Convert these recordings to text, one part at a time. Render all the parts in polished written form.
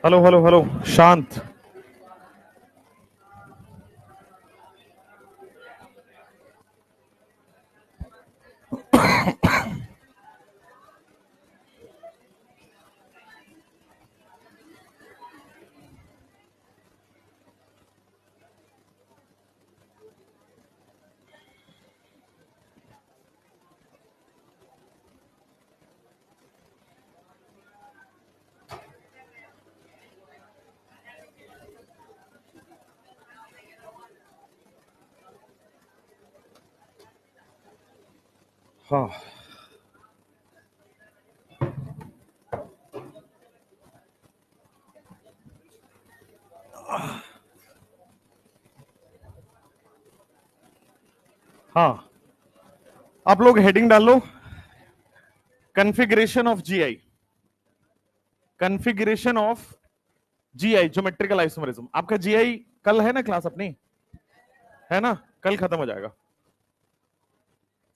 Hello hello hello शांत। हाँ हाँ, आप लोग हेडिंग डाल लो, configuration of GI. Configuration of GI, geometrical isomerism. आपका जीआई कल है ना, क्लास अपनी है ना, कल खत्म हो जाएगा।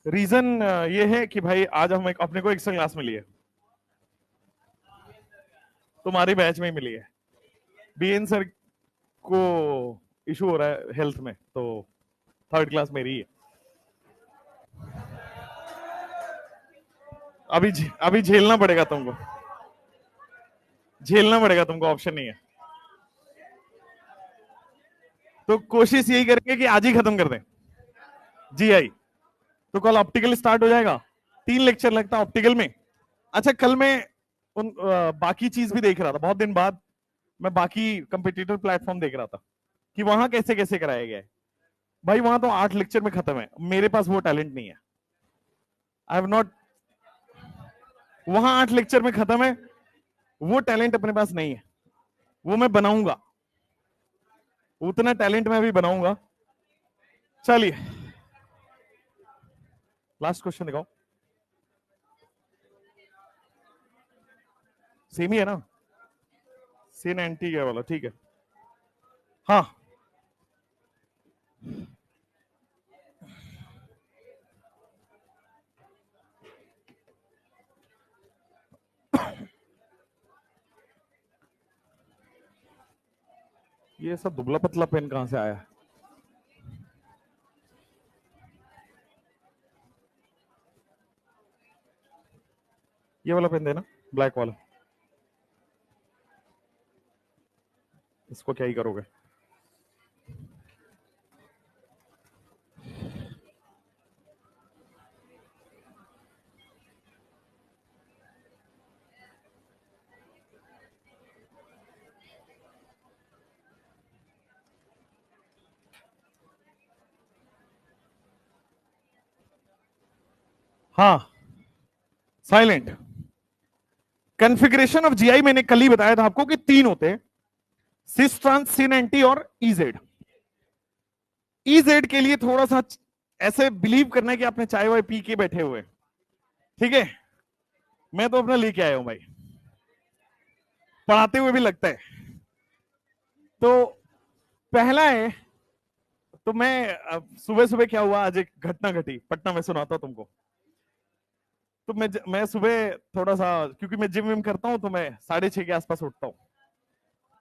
रीजन ये है कि भाई आज हम अपने को एक्स्ट्रा क्लास मिली है, तुम्हारी बैच में ही मिली है। बीएन सर को इशू हो रहा है हेल्थ में, तो थर्ड क्लास मेरी है। अभी झेलना पड़ेगा तुमको, झेलना पड़ेगा तुमको, ऑप्शन नहीं है। तो कोशिश यही करेंगे कि आज ही खत्म कर दें जीआई। तो कल ऑप्टिकल स्टार्ट हो जाएगा, 3 लेक्चर लगता है ऑप्टिकल में। अच्छा, कल मैं बाकी चीज भी देख रहा था, बहुत दिन बाद मैं बाकी कंपिटिटिव प्लेटफॉर्म देख रहा था कि वहां कैसे कैसे कराया गया है। भाई वहां तो 8 लेक्चर में खत्म है, मेरे पास वो टैलेंट नहीं है। आई हैव नॉट, वहां 8 लेक्चर में खत्म है, वो टैलेंट अपने पास नहीं है। वो मैं बनाऊंगा, उतना टैलेंट मैं भी बनाऊंगा। चलिए लास्ट क्वेश्चन दिखाओ। सेम ही है ना, सीन एंटी क्या वाला, ठीक है। हाँ ये सब दुबला पतला पेन कहां से आया? ये वाला पेन देना, ब्लैक वाला। इसको क्या ही करोगे? हाँ, साइलेंट। कॉन्फ़िगरेशन ऑफ जीआई मैंने कल ही बताया था आपको कि 3 होते हैं, सिस ट्रांस, सिन एंटी और ईजेड। ईजेड के लिए थोड़ा सा ऐसे बिलीव करना है कि आपने चाय वाय पी के बैठे हुए, ठीक है। मैं तो अपना लेके आया हूं भाई, पढ़ाते हुए भी लगता है। तो पहला है, तो मैं सुबह सुबह क्या हुआ, आज एक घटना घटी पटना में, सुनाता हूं तुमको। तो मैं सुबह थोड़ा सा, क्योंकि मैं जिम विम करता हूं, तो मैं 6:30 के आसपास उठता हूं,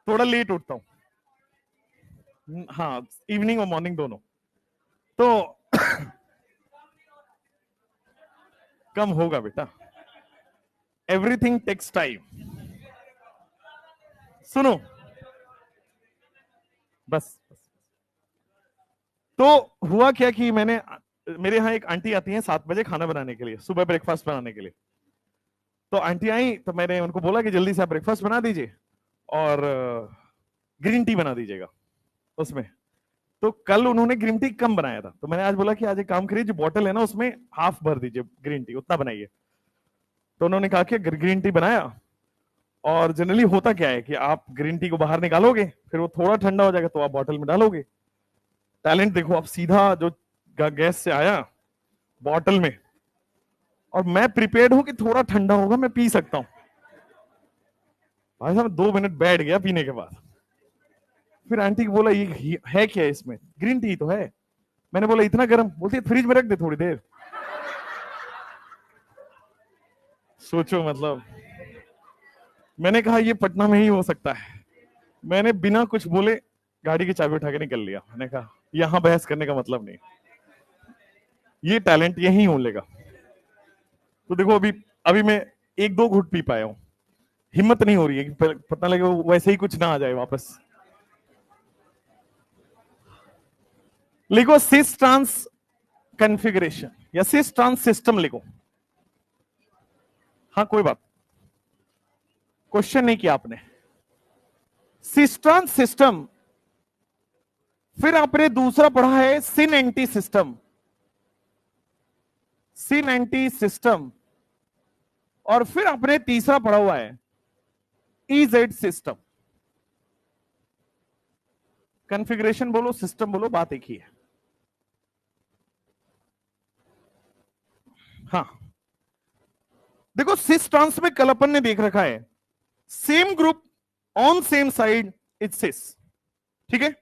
थोड़ा लेट उठता हूं। हाँ, इवनिंग और मॉर्निंग दोनों। तो कम होगा बेटा, एवरीथिंग टेक्स टाइम। सुनो बस, तो हुआ क्या कि मेरे यहाँ एक आंटी आती है 7 बजे खाना बनाने के लिए, सुबह ब्रेकफास्ट बनाने के लिए। तो आंटी आई तो मैंने उनको बोला कि जल्दी से आप ब्रेकफास्ट बना दीजिए और ग्रीन टी बना दीजिएगा उसमें। तो कल उन्होंने ग्रीन टी कम बनाया था, तो मैंने आज बोला कि आज एक काम करिए, जो बॉटल है ना उसमें हाफ भर दीजिए ग्रीन टी, उतना बनाइए। तो उन्होंने कहा कि ग्रीन टी बनाया। और जनरली होता क्या है कि आप ग्रीन टी को बाहर निकालोगे, फिर वो थोड़ा ठंडा हो जाएगा तो आप बॉटल में डालोगे। टैलेंट देखो, आप सीधा जो गैस से आया बॉटल में, और मैं प्रिपेयर्ड हूं कि थोड़ा ठंडा होगा मैं पी सकता हूं। भाई साहब 2 मिनट बैठ गया पीने के बाद। फिर आंटी को बोला ये है क्या, इसमें ग्रीन टी तो है। मैंने बोला इतना गर्म, बोलती है फ्रिज में रख दे थोड़ी देर। सोचो मतलब, मैंने कहा ये पटना में ही हो सकता है। मैंने बिना कुछ बोले गाड़ी की चाबी उठा के निकल लिया। मैंने कहा यहां बहस करने का मतलब नहीं, ये टैलेंट यही हो लेगा। तो देखो अभी अभी मैं एक दो घुट पी पाया हूं, हिम्मत नहीं हो रही है कि पता लगे वो वैसे ही कुछ ना आ जाए वापस। लिखो सिस ट्रांस कॉन्फ़िगरेशन या सिस ट्रांस सिस्टम लिखो। हाँ कोई बात, क्वेश्चन नहीं किया आपने। सिस ट्रांस सिस्टम, फिर आपने दूसरा पढ़ा है सिन एंटी सिस्टम, सिन एंटी सिस्टम, और फिर आपने तीसरा पढ़ा हुआ है इजेड सिस्टम। कॉन्फ़िगरेशन बोलो सिस्टम बोलो, बात एक ही है। हाँ देखो सिस ट्रांस में कल अपन ने देख रखा है same group on same side is सिस, ठीक है।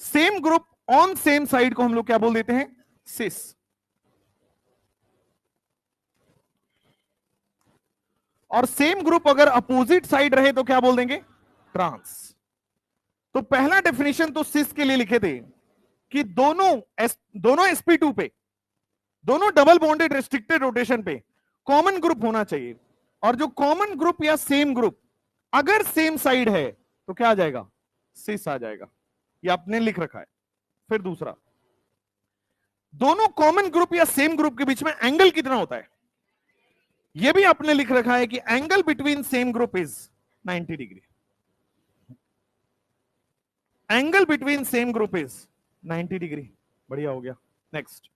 Same group on same side को हम लोग क्या बोल देते हैं, सिस। और सेम ग्रुप अगर अपोजिट साइड रहे तो क्या बोल देंगे, ट्रांस। तो पहला डेफिनेशन तो सिस के लिए लिखे थे कि दोनों sp2 पे, दोनों डबल बॉन्डेड रेस्ट्रिक्टेड रोटेशन पे कॉमन ग्रुप होना चाहिए। और जो कॉमन ग्रुप या सेम ग्रुप अगर सेम साइड है तो क्या आ जाएगा, सिस आ जाएगा। ये आपने लिख रखा है। फिर दूसरा, दोनों कॉमन ग्रुप या सेम ग्रुप के बीच में एंगल कितना होता है, यह भी आपने लिख रखा है कि angle between same group is 90 degree. Angle between same group is 90 degree. बढ़िया हो गया। नेक्स्ट,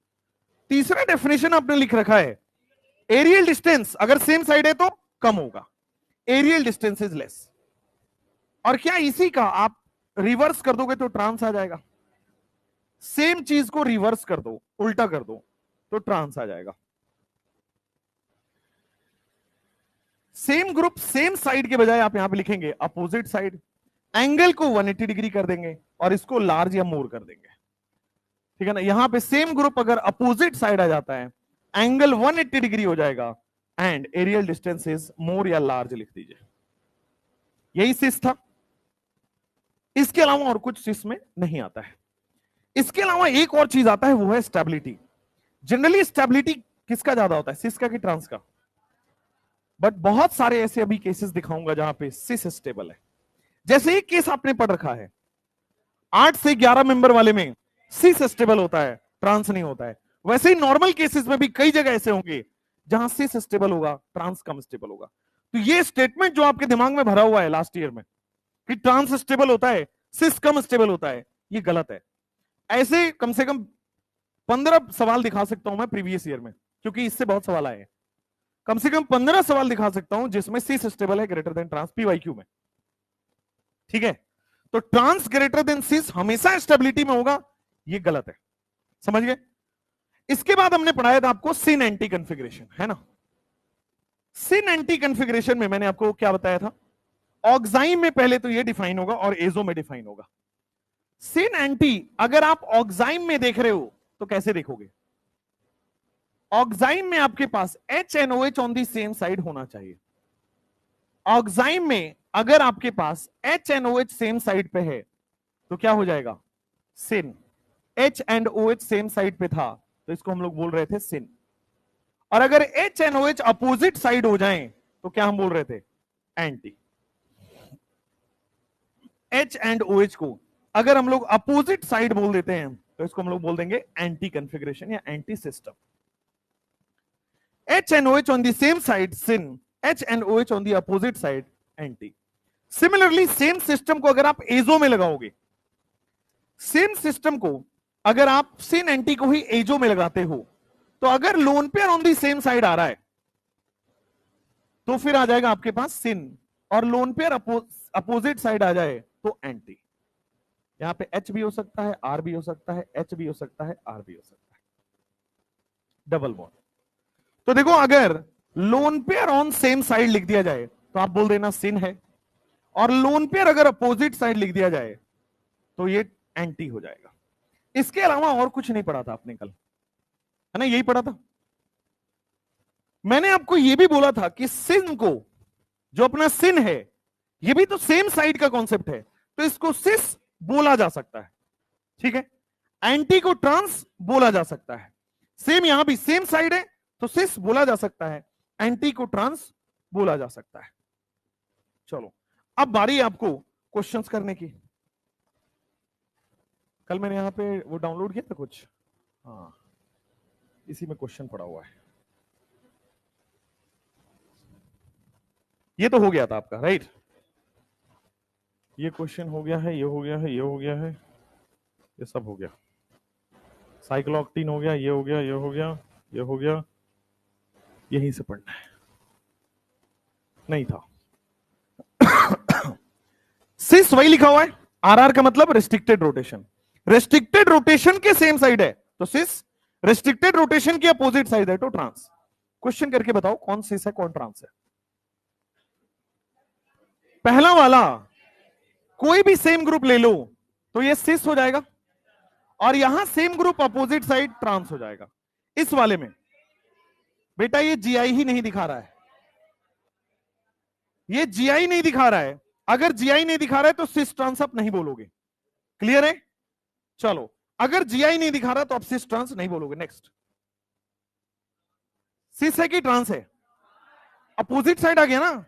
तीसरा डेफिनेशन आपने लिख रखा है एरियल डिस्टेंस अगर सेम साइड है तो कम होगा, एरियल डिस्टेंस इज लेस। और क्या इसी का आप रिवर्स कर दोगे तो ट्रांस आ जाएगा। सेम चीज को रिवर्स कर दो, उल्टा कर दो तो ट्रांस आ जाएगा। सेम ग्रुप सेम साइड के बजाय आप यहां पे लिखेंगे अपोजिट साइड, एंगल को 180 डिग्री कर देंगे और इसको लार्ज या मोर कर देंगे, ठीक है ना। यहां पे सेम ग्रुप अगर अपोजिट साइड आ जाता है एंगल 180 डिग्री हो जाएगा and aerial distance is more या लार्ज लिख दीजिए। यही सिस था, इसके अलावा और कुछ सिस में नहीं आता है। इसके अलावा एक और चीज आता है वो है स्टेबिलिटी। जनरली स्टेबिलिटी किसका ज्यादा होता है, सिस का कि ट्रांस का। बट बहुत सारे ऐसे अभी केसेस दिखाऊंगा जहां पे सिस स्टेबल है। जैसे एक केस आपने पढ़ रखा है 8 से 11 मेंबर वाले में सिस स्टेबल होता है, ट्रांस नहीं होता है। वैसे ही नॉर्मल केसेस में भी कई जगह ऐसे होंगे जहां सिस स्टेबल होगा, ट्रांस कम स्टेबल होगा। तो ये स्टेटमेंट जो आपके दिमाग में भरा हुआ है लास्ट ईयर में कि ट्रांस स्टेबल होता है सिस कम स्टेबल होता है, ये गलत है। ऐसे कम से कम 15 सवाल दिखा सकता हूं मैं प्रीवियस ईयर में, क्योंकि इससे बहुत सवाल आए हैं। कम से कम 15 सवाल दिखा सकता हूं जिसमें सिस स्टेबल है ग्रेटर देन ट्रांस पीवाईक्यू में, ठीक है। तो ट्रांस ग्रेटर देन सिस हमेशा स्टेबिलिटी में होगा, ये गलत है, समझ गए। इसके बाद हमने पढ़ाया था आपको सिन एंटी कॉन्फ़िगरेशन, है ना। सिन एंटी कॉन्फ़िगरेशन में मैंने आपको क्या बताया था, ऑक्साइम में पहले तो ये डिफाइन होगा और एजो में डिफाइन होगा। सिन एंटी अगर आप ऑक्साइम में देख रहे हो तो कैसे देखोगे, ऑक्साइम में आपके पास HNOH on the same side होना चाहिए। ऑक्साइम में अगर आपके पास HNOH सेम साइड पे है तो क्या हो जाएगा, सिन। H and OH same side पे था तो इसको हम लोग बोल रहे थे सिन। और अगर HNOH अपोजिट साइड हो जाएं तो क्या हम बोल रहे थे, एंटी। H एंड OH को अगर हम लोग अपोजिट साइड बोल देते हैं तो इसको हम लोग बोल देंगे एंटी कॉन्फ़िगरेशन या anti system. H and OH on the same side sin, H and OH on the opposite side anti। Similarly same system को अगर आप एजो में लगाओगे, सेम सिस्टम को अगर आप सिन एंटी को ही एजो में लगाते हो तो अगर lone pair on the same side आ रहा है तो फिर आ जाएगा आपके पास सिन, और लोन पेयर अपोजिट साइड आ जाए तो एंटी। यहां पे H भी हो सकता है, R भी हो सकता है, H भी हो सकता है, R भी हो सकता है, डबल बॉन्ड। तो देखो अगर lone pair on same side लिख दिया जाए तो आप बोल देना सिन है, और लोन पेयर अगर अपोजिट साइड लिख दिया जाए तो ये एंटी हो जाएगा। इसके अलावा और कुछ नहीं पढ़ा था आपने कल, है ना, यही पढ़ा था। मैंने आपको यह भी बोला था कि सिन को जो अपना सिन है, ये भी तो सेम साइड का कॉन्सेप्ट है, तो इसको सिस बोला जा सकता है, ठीक है। एंटी को ट्रांस बोला जा सकता है, सेम यहां भी सेम साइड है तो सिस बोला जा सकता है, एंटी को ट्रांस बोला जा सकता है। चलो अब बारी है आपको क्वेश्चंस करने की। कल मैंने यहां पे वो डाउनलोड किया था कुछ, हाँ इसी में क्वेश्चन पड़ा हुआ है। ये तो हो गया था आपका, राइट। ये क्वेश्चन हो गया है, ये हो गया है, ये हो गया है, ये सब हो गया। साइक्लोऑक्टीन हो गया, ये हो गया, ये हो गया, ये हो गया, यहीं से पढ़ना है, नहीं था। सिस वही लिखा हुआ है, आरआर का मतलब रेस्ट्रिक्टेड रोटेशन, रेस्ट्रिक्टेड रोटेशन के सेम साइड है तो सिस, रेस्ट्रिक्टेड रोटेशन की अपोजिट साइड है तो ट्रांस। क्वेश्चन करके बताओ कौन सिस है कौन ट्रांस है। पहला वाला कोई भी सेम ग्रुप ले लो तो ये सिस हो जाएगा, और यहां same group opposite side trans हो जाएगा। इस वाले में बेटा ये जीआई ही नहीं दिखा रहा है, ये जीआई नहीं दिखा रहा है। अगर जीआई नहीं दिखा रहा है तो सिस ट्रांस आप नहीं बोलोगे, क्लियर है। चलो अगर जीआई नहीं दिखा रहा तो आप सिस ट्रांस नहीं बोलोगे। नेक्स्ट, सिस है कि ट्रांस है, अपोजिट साइड आ गया ना।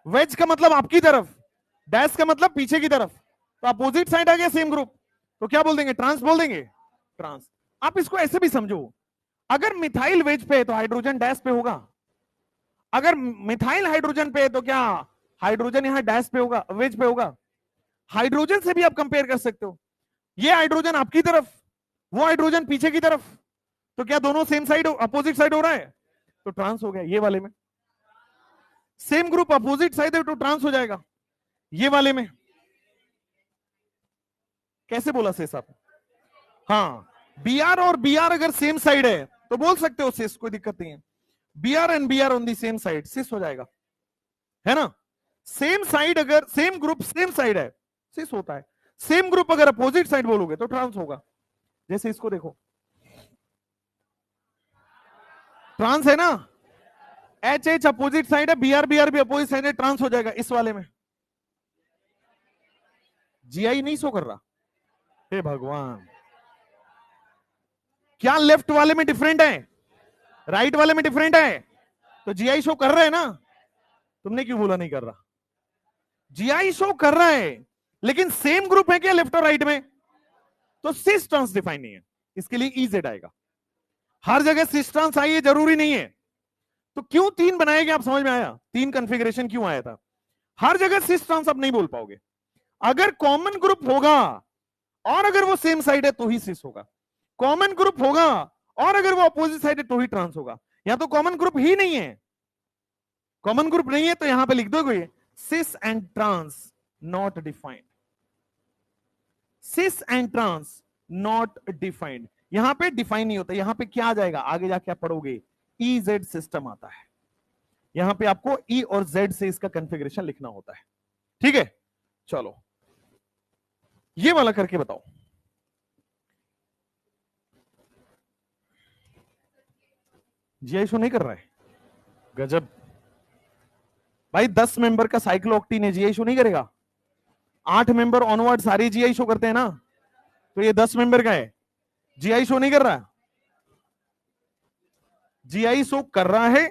वेज का मतलब आपकी तरफ, डैश का मतलब पीछे की तरफ, तो अपोजिट साइड आ गया सेम ग्रुप, तो क्या बोल देंगे, ट्रांस बोल देंगे, ट्रांस। आप इसको ऐसे भी समझो, अगर मिथाइल वेज पे है तो हाइड्रोजन डैश पे होगा, अगर मिथाइल हाइड्रोजन पे है तो क्या हाइड्रोजन यहां डैश पे होगा, वेज पे होगा। हाइड्रोजन से भी आप कंपेयर कर सकते हो, ये हाइड्रोजन आपकी तरफ, वो हाइड्रोजन पीछे की तरफ, तो क्या दोनों सेम साइड अपोजिट साइड हो रहा है, तो ट्रांस हो गया। ये वाले में सेम ग्रुप अपोजिट साइड है तो ट्रांस हो जाएगा। ये वाले में कैसे बोला सिस आप, हाँ बीआर और बीआर अगर सेम साइड है तो बोल सकते हो सिस, कोई दिक्कत नहीं है। BR and BR on the same side cis हो जाएगा, है ना। सेम साइड अगर सेम ग्रुप सेम साइड है सिस होता है, सेम ग्रुप अगर अपोजिट साइड बोलोगे तो ट्रांस होगा। जैसे इसको देखो, ट्रांस है ना, एच एच अपोजिट साइड है, बीआर बीआर भी अपोजिट साइड है, ट्रांस हो जाएगा। इस वाले में जीआई नहीं शो कर रहा, हे भगवान, क्या लेफ्ट वाले में डिफरेंट है, राइट वाले में डिफरेंट है, तो जीआई शो कर रहा है ना। तुमने क्यों बोला नहीं कर रहा, जीआई शो कर रहा है, लेकिन सेम ग्रुप है क्या लेफ्ट और राइट में, तो सिस ट्रांस डिफाइन नहीं है, इसके लिए इजेड आएगा। हर जगह सिस ट्रांस आई है जरूरी नहीं है, तो क्यों तीन बनाए गए आप समझ में आया, तीन कॉन्फ़िगरेशन क्यों आया था। हर जगह सिस ट्रांस आप नहीं बोल पाओगे, अगर कॉमन ग्रुप होगा और अगर वो सेम साइड है तो ही सिस होगा, कॉमन ग्रुप होगा और अगर वो अपोजिट साइड है तो ही ट्रांस होगा। या तो कॉमन ग्रुप ही नहीं है, कॉमन ग्रुप नहीं है तो यहां पे लिख दोगे cis and trans not defined, cis and trans not defined, यहां पे डिफाइन नहीं होता। यहां पे क्या आ जाएगा, आगे जाके आप पढ़ोगे EZ सिस्टम आता है, यहां पे आपको E और Z से इसका कॉन्फ़िगरेशन लिखना होता है, ठीक है। चलो ये वाला करके बताओ, जीआई शो नहीं कर रहा है, गजब भाई। 10 मेंबर का साइक्लोऑक्टीन है, जीआई शो नहीं करेगा। 8 मेंबर ऑनवर्ड सारे जीआई शो करते हैं ना, तो ये 10 मेंबर का है, जीआई शो नहीं कर रहा, जीआई शो कर रहा है।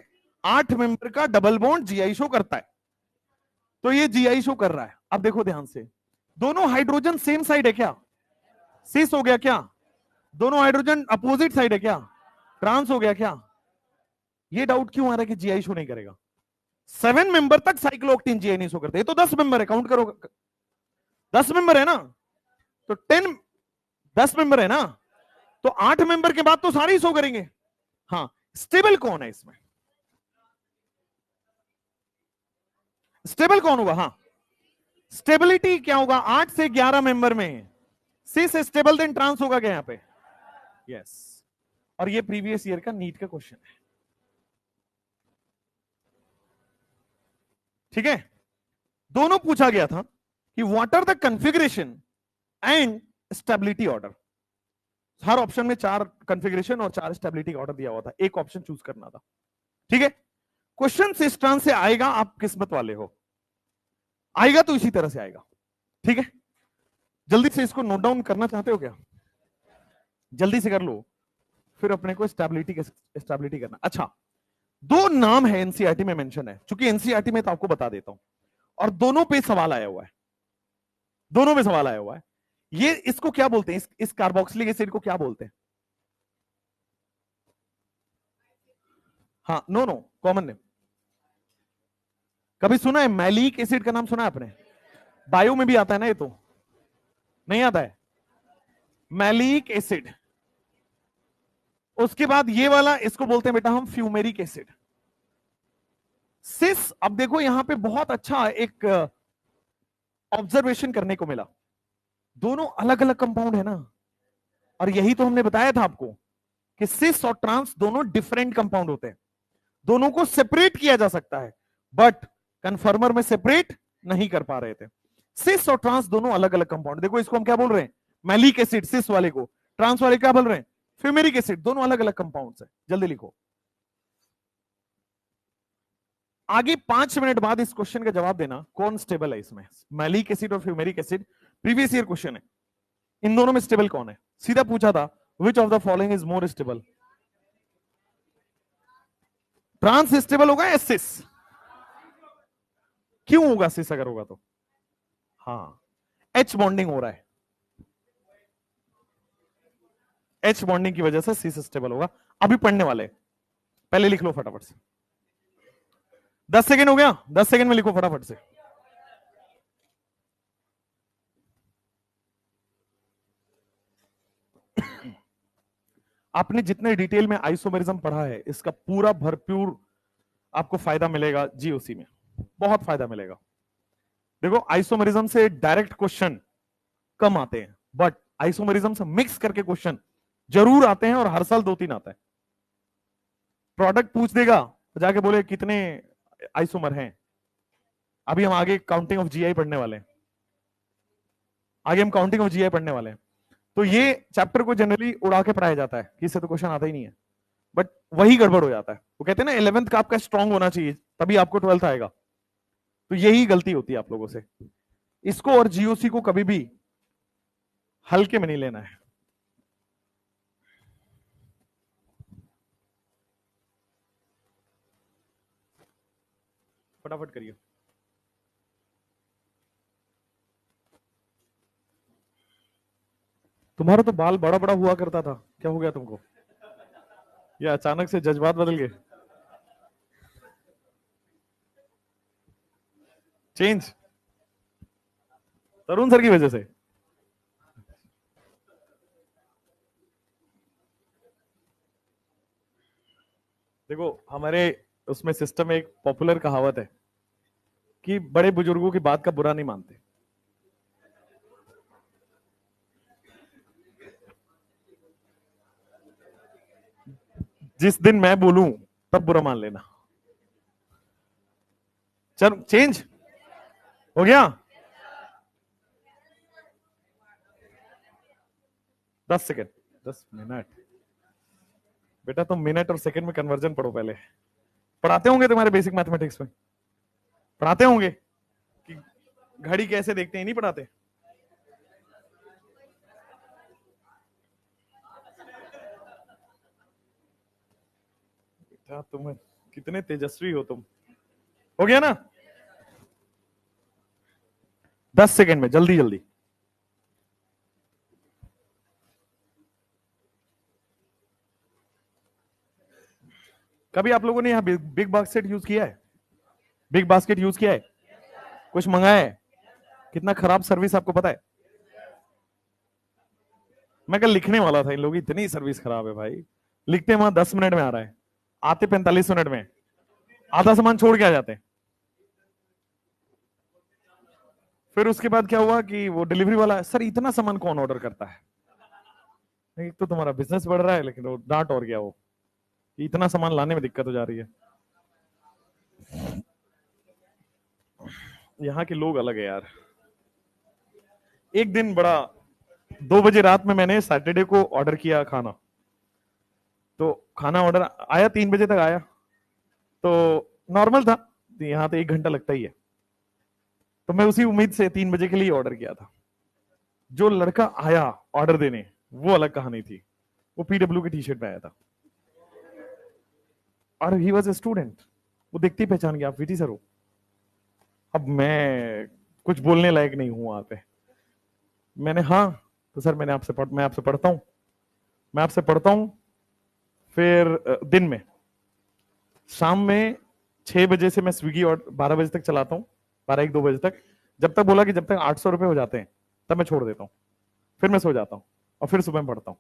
8 मेंबर का डबल बॉन्ड जीआई शो करता है, तो ये जीआई शो कर रहा है। अब देखो ध्यान से, दोनों हाइड्रोजन सेम साइड है क्या, सिस हो गया क्या, दोनों हाइड्रोजन अपोजिट साइड है क्या, ट्रांस हो गया क्या। ये डाउट क्यों आ रहा है कि जीआई शो नहीं करेगा, 7 मेंबर तक साइक्लोऑक्टीन जीआई नहीं शो करते, ये तो 10 मेंबर है, काउंट करो 10 मेंबर है ना, तो 10 मेंबर है ना, तो 8 मेंबर के बाद तो सारे ही शो करेंगे। हाँ स्टेबल कौन है इसमें, स्टेबल कौन होगा, हाँ स्टेबिलिटी क्या होगा, 8 से 11 मेंबर में सिस स्टेबल देन ट्रांस होगा क्या यहां पे, यस। और ये प्रीवियस ईयर का नीट का क्वेश्चन है, ठीक है। दोनों पूछा गया था कि what are the configuration and stability order, हर ऑप्शन में 4 कॉन्फ़िगरेशन और 4 स्टेबिलिटी ऑर्डर दिया हुआ था, एक ऑप्शन चूज करना था, ठीक है। क्वेश्चन इस टर्न से आएगा, आप किस्मत वाले हो, आएगा तो इसी तरह से आएगा। ठीक है, जल्दी से इसको नोट डाउन करना चाहते हो क्या? जल्दी से कर लो, फिर अपने को स्टेबिलिटी करना। अच्छा, दो नाम है एनसीईआरटी में मेंशन है, चूंकि एनसीईआरटी में तो आपको बता देता हूं, और दोनों पे सवाल आया हुआ है, दोनों में सवाल आया हुआ है। ये इसको क्या बोलते हैं, इस कार्बोक्सिलिक एसिड को क्या बोलते हैं? हाँ, नो नो, कॉमन नेम। कभी सुना है मैलिक एसिड का नाम सुना है आपने? बायो में भी आता है ना, ये तो नहीं आता है, मैलिक एसिड। उसके बाद ये वाला, इसको बोलते हैं बेटा हम फ्यूमेरिक एसिड। सिस, अब देखो यहां पे बहुत अच्छा एक ऑब्जर्वेशन करने को मिला, दोनों अलग अलग कंपाउंड है ना, और यही तो हमने बताया था आपको कि सिस और ट्रांस दोनों डिफरेंट कंपाउंड होते हैं, दोनों को सेपरेट किया जा सकता है, बट कन्फर्मर में सेपरेट नहीं कर पा रहे थे। सिस और ट्रांस दोनों अलग अलग कंपाउंड, देखो इसको हम क्या बोल रहे हैं, मैलिक एसिड सिस वाले को, ट्रांस वाले क्या बोल रहे हैं, फ्यूमेरिक एसिड, दोनों अलग अलग कंपाउंड्स है। जल्दी लिखो, आगे 5 मिनट बाद इस क्वेश्चन का जवाब देना, कौन स्टेबल है इसमें, मैलिक एसिड और fumaric acid. Previous year question है, इन दोनों में स्टेबल कौन है? सीधा पूछा था, which of the following is more stable? Trans stable होगा या सिस? क्यों होगा सिस अगर होगा तो? हाँ, एच बॉन्डिंग हो रहा है, एच बॉन्डिंग की वजह से सिस स्टेबल होगा। अभी पढ़ने वाले, पहले लिख लो फटाफट से, 10 सेकेंड हो गया, 10 सेकेंड में लिखो फटाफट से। आपने जितने डिटेल में आइसोमेरिज्म पढ़ा है, इसका पूरा भरपूर आपको फायदा मिलेगा जीओसी में, बहुत फायदा मिलेगा। देखो, आइसोमेरिज्म से डायरेक्ट क्वेश्चन कम आते हैं, बट आइसोमेरिज्म से मिक्स करके क्वेश्चन जरूर आते हैं, और हर साल 2-3 आता है। प्रोडक्ट पूछ देगा तो जाके बोले कितने आइसोमर हैं। अभी हम आगे काउंटिंग ऑफ जीआई पढ़ने वाले हैं, आगे हम काउंटिंग ऑफ जीआई पढ़ने वाले हैं। तो ये चैप्टर को जनरली उड़ा के पढ़ाया जाता है कि इससे तो क्वेश्चन आता ही नहीं है, बट वही गड़बड़ हो जाता है। वो कहते हैं ना 11th का आपका स्ट्रांग होना चाहिए, तभी आपको 12th आएगा, तो यही गलती होती है आप लोगों से। इसको और जीओसी को कभी भी हल्के में नहीं लेना है। फटाफट करिए। तुम्हारा तो बाल बड़ा बड़ा हुआ करता था, क्या हो गया तुमको? या अचानक से जज्बात बदल गए? चेंज तरुण सर की वजह से? देखो, हमारे उसमें सिस्टम में एक पॉपुलर कहावत है कि बड़े बुजुर्गों की बात का बुरा नहीं मानते। जिस दिन मैं बोलूं तब बुरा मान लेना। चल, चेंज हो गया। 10 सेकेंड, 10 मिनट। बेटा तुम मिनट और सेकंड में कन्वर्जन पढ़ो पहले। पढ़ाते होंगे तुम्हारे बेसिक मैथमेटिक्स में, पढ़ाते होंगे कि घड़ी कैसे देखते हैं, नहीं पढ़ाते? बेटा तुम कितने तेजस्वी हो तुम। हो गया ना? 10 सेकेंड में, जल्दी जल्दी। कभी आप लोगों ने यहाँ बिग बास्केट यूज किया है? बिग बास्केट यूज किया है? कुछ मंगाया है? कितना खराब सर्विस आपको पता है? मैं कल लिखने वाला था, इन लोगों की इतनी सर्विस खराब है भाई। लिखते वहां 10 मिनट में आ रहा है, आते 45 मिनट में, आधा सामान छोड़ के आ जाते हैं। फिर उसके बाद क्या हुआ कि वो डिलीवरी वाला, सर इतना सामान कौन ऑर्डर करता है? एक तो तुम्हारा बिजनेस बढ़ रहा है, लेकिन वो डांट और गया वो, इतना सामान लाने में दिक्कत हो जा रही है। यहाँ के लोग अलग है यार। एक दिन बड़ा 2 बजे रात में मैंने सैटरडे को ऑर्डर किया खाना, तो खाना ऑर्डर आया 3 बजे तक आया, तो नॉर्मल था, यहाँ तो 1 घंटा लगता ही है। तो मैं उसी उम्मीद से 3 बजे के लिए ऑर्डर किया था। जो लड़का आया ऑर्डर देने, वो अलग कहानी थी। वो पीडब्ल्यू की टी शर्ट में आया था और ही वॉज ए स्टूडेंट। वो देखते ही पहचान गया, आप वीटी सर हो। अब मैं कुछ बोलने लायक नहीं हूं वहां पे। मैंने हाँ, तो सर मैं आपसे पढ़ता हूं, मैं आपसे पढ़ता हूं। फिर दिन में, शाम में 6 बजे से मैं स्विगी और 12 बजे तक चलाता हूँ, 12-1-2 बजे तक। जब तक बोला कि जब तक 800 रुपए हो जाते हैं तब मैं छोड़ देता हूँ। फिर मैं सो जाता हूँ और फिर सुबह में पढ़ता हूँ।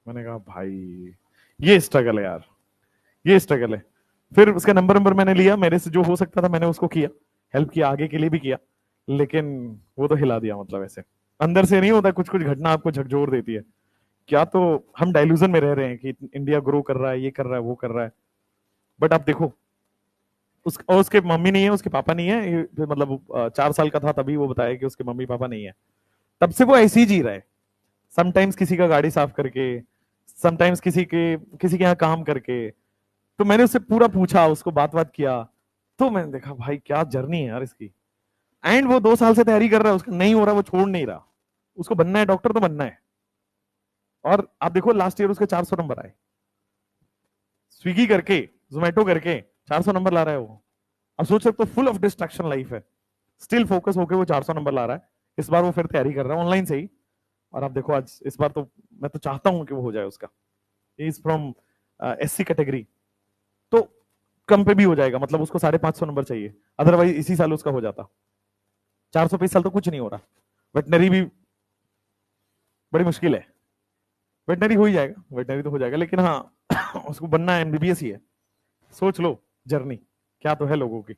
मैंने कहा भाई ये स्ट्रगल है यार, ये स्ट्रगल है। फिर उसका नंबर मैंने लिया, मेरे से जो हो सकता था मैंने उसको किया, हेल्प किया, आगे के लिए भी किया। लेकिन वो तो हिला दिया, मतलब ऐसे अंदर से नहीं होता, कुछ कुछ घटना आपको झकझोर देती है। क्या तो हम डाइल्यूजन में रह रहे हैं कि इंडिया ग्रो कर रहा है, ये कर रहा है, वो कर रहा है। बट आप देखो, उसके मम्मी नहीं है, उसके पापा नहीं है। मतलब 4 साल का था तभी वो बताया कि उसके मम्मी पापा नहीं है। तब से वो ऐसे ही जी रहा है, समटाइम्स किसी का गाड़ी साफ करके, समटाइम्स किसी के यहाँ काम करके। तो मैंने उससे पूरा पूछा, उसको बात बात किया, तो मैंने देखा भाई क्या जर्नी है यार इसकी। एंड वो 2 साल से तैयारी कर रहा है, उसका नहीं हो रहा, वो छोड़ नहीं रहा। उसको बनना है डॉक्टर, तो बनना है। और आप देखो लास्ट ईयर उसके 400 नंबर आए, स्विगी करके, जोमेटो करके 400 नंबर ला रहा है वो। अब सोच सकते हो, फुल ऑफ डिस्ट्रैक्शन लाइफ है, स्टिल फोकस होके वो 400 नंबर ला रहा है। इस बार वो फिर तैयारी कर रहा है ऑनलाइन से ही। और आप देखो आज, इस बार तो मैं तो चाहता हूं कि वो हो जाए उसका। इज फ्रॉम एससी कैटेगरी, तो कम पे भी हो जाएगा, मतलब उसको 550 नंबर चाहिए, अदरवाइज इसी साल उसका हो जाता। 400 पे इस साल तो कुछ नहीं हो रहा। वेटनरी भी बड़ी मुश्किल है, वेटनरी हो ही जाएगा, वेटनरी तो हो जाएगा, लेकिन हाँ उसको बनना एमबीबीएस ही है। सोच लो जर्नी क्या तो है लोगों की।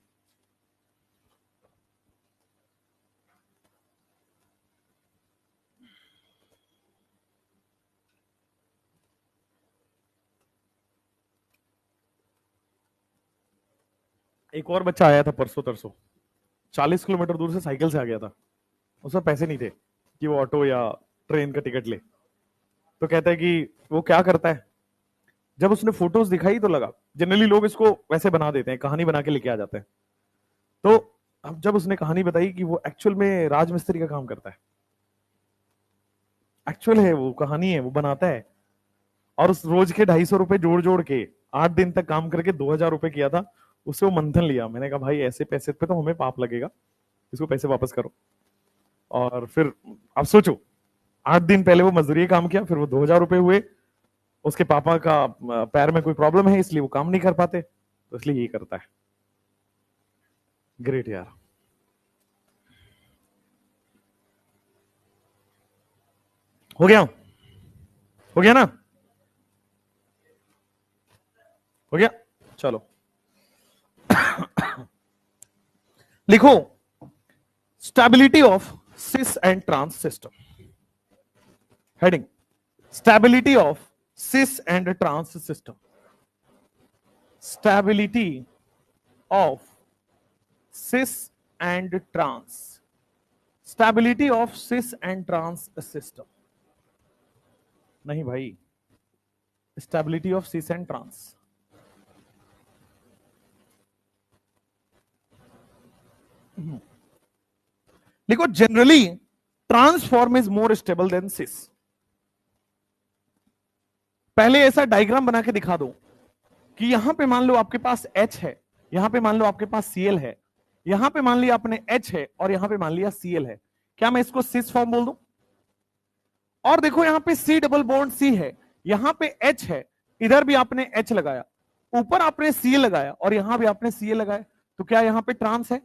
एक और बच्चा आया था परसों तरसों, 40 किलोमीटर दूर से साइकिल से आ गया था। उसमें पैसे नहीं थे कि वो ऑटो या ट्रेन का टिकट ले। तो कहता है कि वो क्या करता है, जब उसने फोटोज दिखाई तो लगा, जनरली लोग इसको वैसे बना देते हैं, कहानी बना के लेके आ जाते हैं। तो अब जब उसने कहानी बताई कि वो एक्चुअल में राजमिस्त्री का काम करता है, एक्चुअल है वो, कहानी है, वो बनाता है। और उस रोज के 250 रुपए जोड़ जोड़ के 8 दिन तक काम करके 2000 रुपए किया था। उससे वो मंथन लिया। मैंने कहा भाई ऐसे पैसे पे तो हमें पाप लगेगा, इसको पैसे वापस करो। और फिर आप सोचो, 8 दिन पहले वो मजदूरी काम किया, फिर वो 2000 रुपए हुए। उसके पापा का पैर में कोई प्रॉब्लम है, इसलिए वो काम नहीं कर पाते, तो इसलिए यही करता है। ग्रेट यार। हो गया, हो गया ना, हो गया। चलो लिखो, stability of cis and trans system. Heading, stability of cis and trans system. Stability of cis and trans. Stability of cis and trans system. नहीं भाई, stability of cis and trans. लिखो, generally transform is more stable then cis. पहले ऐसा diagram बना के दिखा दो कि यहां पे मान लो आपके पास H है, यहां पे मान लो आपके पास Cl है, यहां पे मान लिया आपने H है और यहां पे मान लिया Cl है। क्या मैं इसको सिस फॉर्म बोल दूं? और देखो यहां पे C डबल बॉन्ड C है, यहां पे H है, इधर भी आपने H लगाया, ऊपर आपने Cl लगाया और यहां भी आपने Cl लगाया, तो क्या यहां पे ट्रांस है?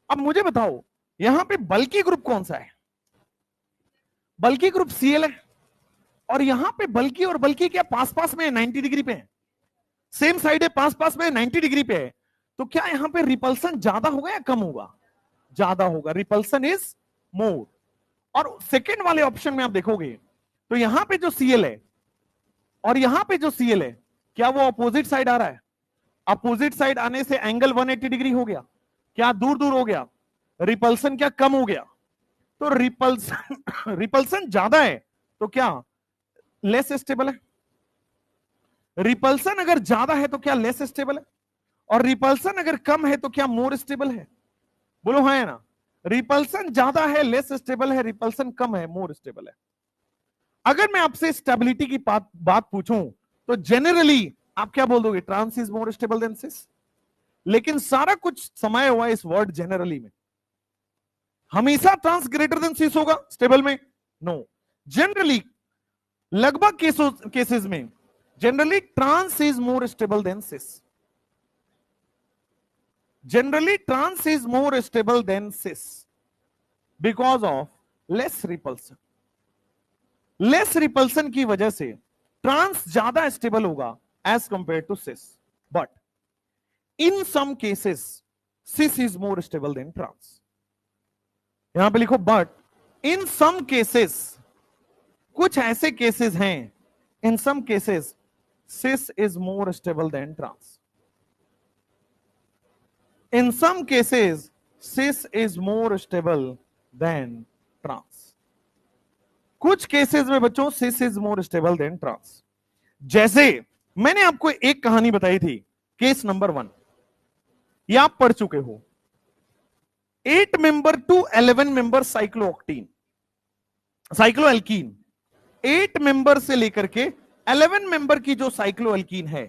अब मुझे बताओ, यहां पे बल्कि ग्रुप कौन सा है? बल्कि ग्रुप Cl है। और यहां पे बल्कि और बल्कि क्या पास पास में 90 डिग्री पे है, सेम साइड है, पास पास में 90 डिग्री पे है। तो क्या यहां पे रिपल्सन ज्यादा होगा या कम होगा? ज्यादा होगा, रिपल्सन इज मोर। और सेकेंड वाले ऑप्शन में आप देखोगे तो यहां पे जो Cl है और यहां पे जो Cl है, क्या वो अपोजिट साइड आ रहा है? अपोजिट साइड आने से एंगल 180 डिग्री हो गया, क्या दूर दूर हो गया, रिपल्सन क्या कम हो गया? तो रिपल्सन रिपल्सन ज्यादा है तो क्या लेस स्टेबल है? रिपल्सन अगर ज्यादा है तो क्या लेस स्टेबल है? और रिपल्सन अगर कम है तो क्या मोर स्टेबल है? बोलो हाँ है ना। रिपल्सन ज्यादा है लेस स्टेबल है, रिपल्सन कम है मोर स्टेबल है। अगर मैं आपसे स्टेबिलिटी की बात पूछूं तो जनरली आप क्या बोल दोगे? Trans is more stable than cis. लेकिन सारा कुछ समाया हुआ है इस वर्ड जनरली में। हमेशा ट्रांस ग्रेटर देन सिस होगा स्टेबल में? नो। जनरली लगभग केसेस में generally trans is more stable than cis. Generally trans is more stable than cis because of less repulsion. Less repulsion की वजह से ट्रांस ज्यादा स्टेबल होगा as compare to cis. But in some cases cis is more stable than trans. यहां पे लिखो but in some cases, कुछ ऐसे केसेस हैं, in some cases cis is more stable than trans. In some cases cis is more stable than trans. कुछ cases में बच्चों cis is more stable than trans. जैसे मैंने आपको एक कहानी बताई थी, केस नंबर 1, ये आप पढ़ चुके हो। 8 member to 11 member cyclooctene, cycloalkene, 8 member से लेकर के 11 मेंबर की जो साइक्लोएल्कीन है,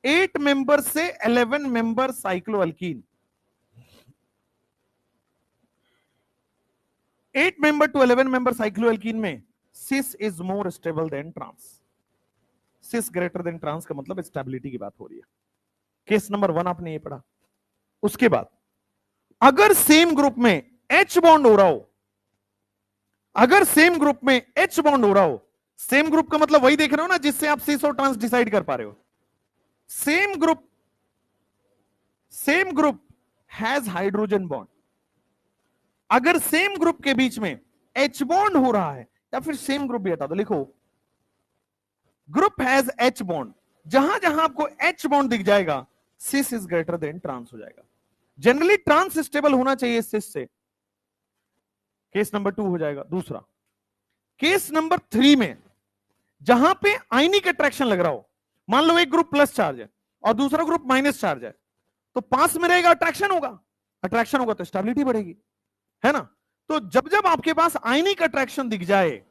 8 मेंबर से 11 member cycloalkene, 8 member to 11 member cycloalkene में cis is more stable than trans. Cis greater than trans का मतलब स्टेबिलिटी की बात हो रही है। केस नंबर 1 आपने ये पढ़ा। उसके बाद अगर सेम ग्रुप में H बॉन्ड हो रहा हो, अगर सेम ग्रुप में H बॉन्ड हो रहा हो, सेम ग्रुप का मतलब वही देख रहे हो ना जिससे आप सिस और ट्रांस डिसाइड कर पा रहे हो। Same group has hydrogen bond. अगर सेम ग्रुप के बीच में H बॉन्ड हो रहा है, या फिर सेम ग्रुप भी हटा दो, लिखो ग्रुप हैज H बॉन्ड। जहां जहां आपको H बॉन्ड दिख जाएगा सिस इज ग्रेटर देन ट्रांस हो जाएगा। जनरली ट्रांस स्टेबल होना चाहिए सिस से। केस नंबर 2 हो जाएगा। दूसरा केस नंबर 3 में जहां पे आयनिक अट्रैक्शन लग रहा हो, मान लो एक ग्रुप प्लस चार्ज है और दूसरा ग्रुप माइनस चार्ज है, तो पास में रहेगा अट्रैक्शन होगा, अट्रैक्शन होगा तो स्टेबिलिटी बढ़ेगी, है ना। तो जब जब आपके पास आयनिक अट्रैक्शन दिख जाए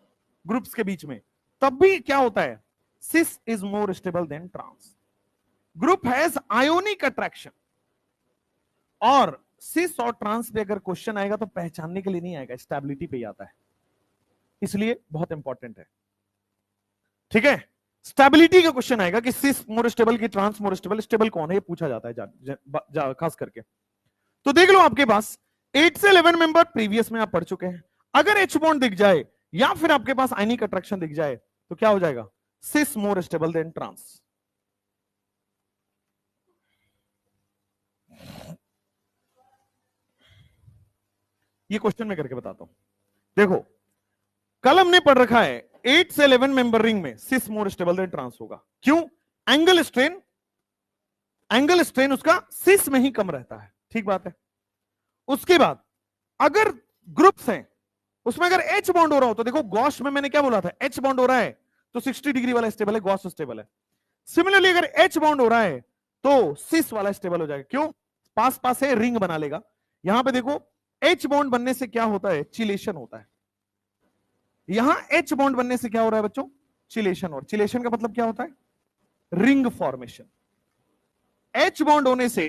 ग्रुप्स के बीच में, तब भी क्या होता है? Cis is more stable than trans. Group has ionic attraction, और सिस और ट्रांस पे अगर क्वेश्चन आएगा तो पहचानने के लिए नहीं आएगा, स्टेबिलिटी पे ही आता है, इसलिए बहुत इंपॉर्टेंट है। ठीक है, स्टेबिलिटी का क्वेश्चन आएगा कि सिस मोर स्टेबल की ट्रांस मोर स्टेबल, स्टेबल कौन है ये पूछा जाता है खास करके। तो देख लो आपके पास 8 से 11 मेंबर प्रीवियस में आप पढ़ चुके हैं। अगर H बॉन्ड दिख जाए या फिर आपके पास आयनिक अट्रैक्शन दिख जाए तो क्या हो जाएगा? सिस मोर स्टेबल देन ट्रांस। ये क्वेश्चन मैं करके बताता हूं। देखो कल हमने पढ़ रखा है 8 से 11 मेंबर रिंग में सिस मोर स्टेबल देन ट्रांस होगा। क्यों? एंगल स्ट्रेन उसका सिस में ही कम रहता है। ठीक बात है। उसके बाद अगर ग्रुप्स हैं उसमें अगर H बॉन्ड हो रहा हो, तो देखो गॉस में मैंने क्या बोला था, H बॉन्ड हो रहा है तो 60 डिग्री वाला स्टेबल है, गॉस स्टेबल है। सिमिलरली अगर H बॉन्ड हो रहा है तो सिस वाला स्टेबल हो जाएगा। क्यों? पास पास है, रिंग बना लेगा। यहां पे देखो H बॉन्ड बनने से क्या होता है? चिलेशन होता है। यहां H बॉन्ड बनने से क्या हो रहा है बच्चों? चिलेशन। और चिलेशन का मतलब क्या होता है? Ring formation. H बॉन्ड होने से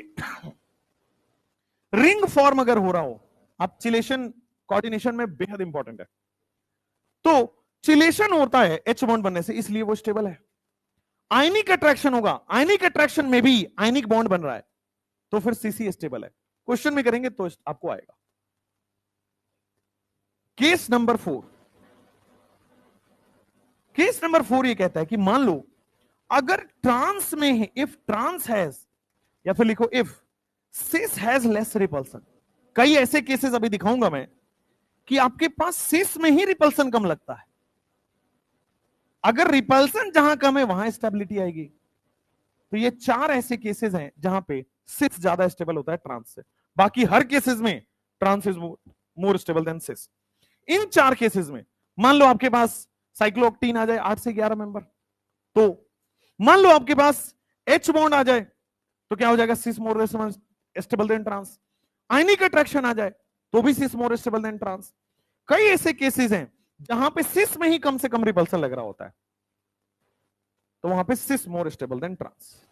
रिंग फॉर्म अगर हो रहा हो, आप चिलेशन कोऑर्डिनेशन में बेहद इंपॉर्टेंट है। तो चिलेशन होता है H बॉन्ड बनने से, इसलिए वो स्टेबल है। आयनिक अट्रैक्शन होगा, आयनिक अट्रैक्शन में भी आयनिक बॉन्ड बन रहा है, तो फिर सीसी स्टेबल है। क्वेश्चन में करेंगे तो आपको आएगा। केस नंबर 4, केस नंबर 4 ये कहता है कि मान लो अगर ट्रांस में है, इफ ट्रांस हैज, या फिर लिखो if cis has less repulsion. कई ऐसे केसेस अभी दिखाऊंगा मैं कि आपके पास सिस में ही रिपल्सन कम लगता है। अगर रिपल्सन जहां कम है वहां स्टेबिलिटी आएगी। तो ये 4 ऐसे केसेस हैं जहां पे सिस ज्यादा स्टेबल होता है ट्रांस से। बाकी हर केसेस में trans is more stable than cis. इन 4 केसेस में मान लो आपके पास साइक्लोऑक्टीन आ जाए 8 से 11 मेंबर, तो मान लो आपके पास H बॉन्ड आ जाए तो क्या हो जाएगा, सिस मोर स्टेबल देन ट्रांस। आयनिक अट्रैक्शन आ जाए तो भी सिस मोर स्टेबल देन ट्रांस। कई ऐसे केसेस हैं जहां पे सिस में ही कम से कम रिपल्सन लग रहा होता है, तो वहां पे सिस मोर स्टेबल देन ट्रांस।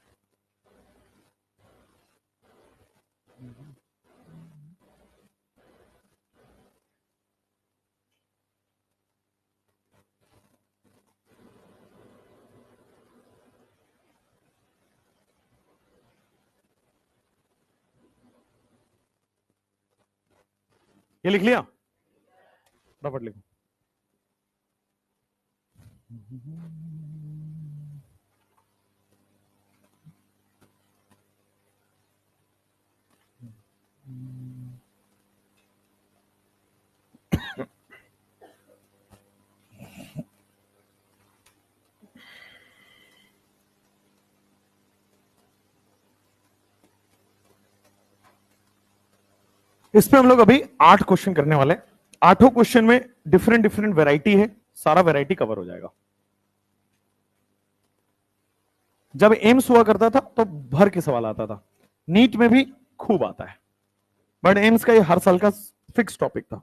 ये लिख लिया, फटाफट लिखो। इस पे हम लोग अभी 8 क्वेश्चन करने वाले हैं। 8 क्वेश्चन में डिफरेंट डिफरेंट वैरायटी है, सारा वैरायटी कवर हो जाएगा। जब एम्स हुआ करता था तो भर के सवाल आता था, नीट में भी खूब आता है, बट एम्स का ये हर साल का फिक्स टॉपिक था।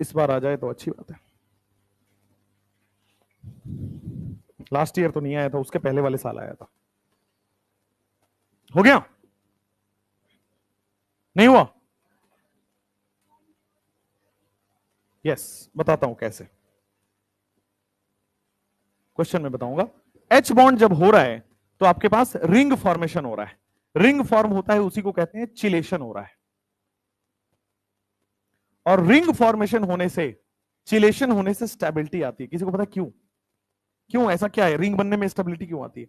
इस बार आ जाए तो अच्छी बात है। लास्ट ईयर तो नहीं आया था, उसके पहले वाले साल आया था। हो गया? नहीं हुआ? यस, बताता हूं कैसे। क्वेश्चन में बताऊंगा। एच बॉन्ड जब हो रहा है तो आपके पास रिंग फॉर्मेशन हो रहा है। रिंग फॉर्म होता है, उसी को कहते हैं चिलेशन हो रहा है। और रिंग फॉर्मेशन होने से, चिलेशन होने से स्टेबिलिटी आती है। किसी को पता क्यों? क्यों ऐसा क्या है, रिंग बनने में स्टेबिलिटी क्यों आती है?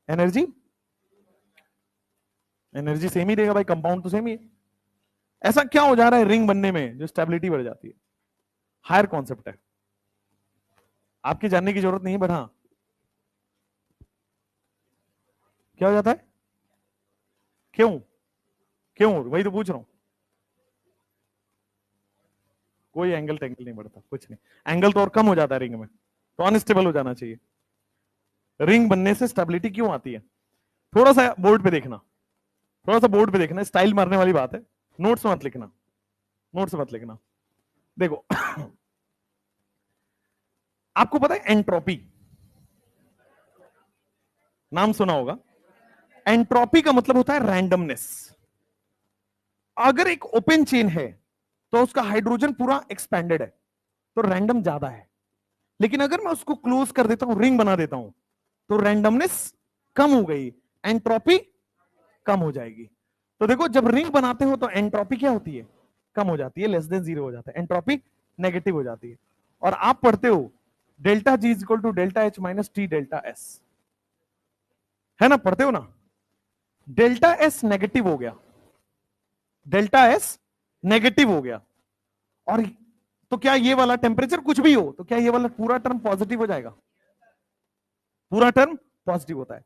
एनर्जी, एनर्जी सेम ही देगा भाई, कंपाउंड तो सेम ही है। ऐसा क्या हो जा रहा है रिंग बनने में जो स्टेबिलिटी बढ़ जाती है? हायर कॉन्सेप्ट है, आपकी जानने की जरूरत नहीं है, बट हाँ क्या हो जाता है? क्यों? क्यों, वही तो पूछ रहा हूं। कोई एंगल टेंगल नहीं बढ़ता, कुछ नहीं। एंगल तो और कम हो जाता है रिंग में, तो अनस्टेबल हो जाना चाहिए। रिंग बनने से स्टेबिलिटी क्यों आती है? थोड़ा सा बोर्ड पे देखना, थोड़ा सा बोर्ड पे देखना, स्टाइल मारने वाली बात है, नोट्स मत लिखना, नोट्स मत लिखना। देखो आपको पता है एंट्रोपी, नाम सुना होगा। एंट्रोपी का मतलब होता है रैंडमनेस। अगर एक ओपन चेन है तो उसका हाइड्रोजन पूरा एक्सपेंडेड है, तो रैंडम ज्यादा है। लेकिन अगर मैं उसको क्लोज कर देता हूं, रिंग बना देता हूं, तो रैंडमनेस कम हो गई, एंट्रोपी कम हो जाएगी। तो देखो जब रिंग बनाते हो तो एंट्रोपी क्या होती है? कम हो जाती है, लेस देन 0 हो जाता है, एंट्रोपी नेगेटिव हो जाती है। और आप पढ़ते हो delta G is equal to delta H minus T delta S, है ना? पढ़ते हो ना? डेल्टा एस नेगेटिव हो गया, डेल्टा एस नेगेटिव हो गया, और तो क्या ये वाला टेम्परेचर कुछ भी हो तो क्या ये वाला पूरा टर्म पॉजिटिव हो जाएगा? पूरा टर्म पॉजिटिव होता है,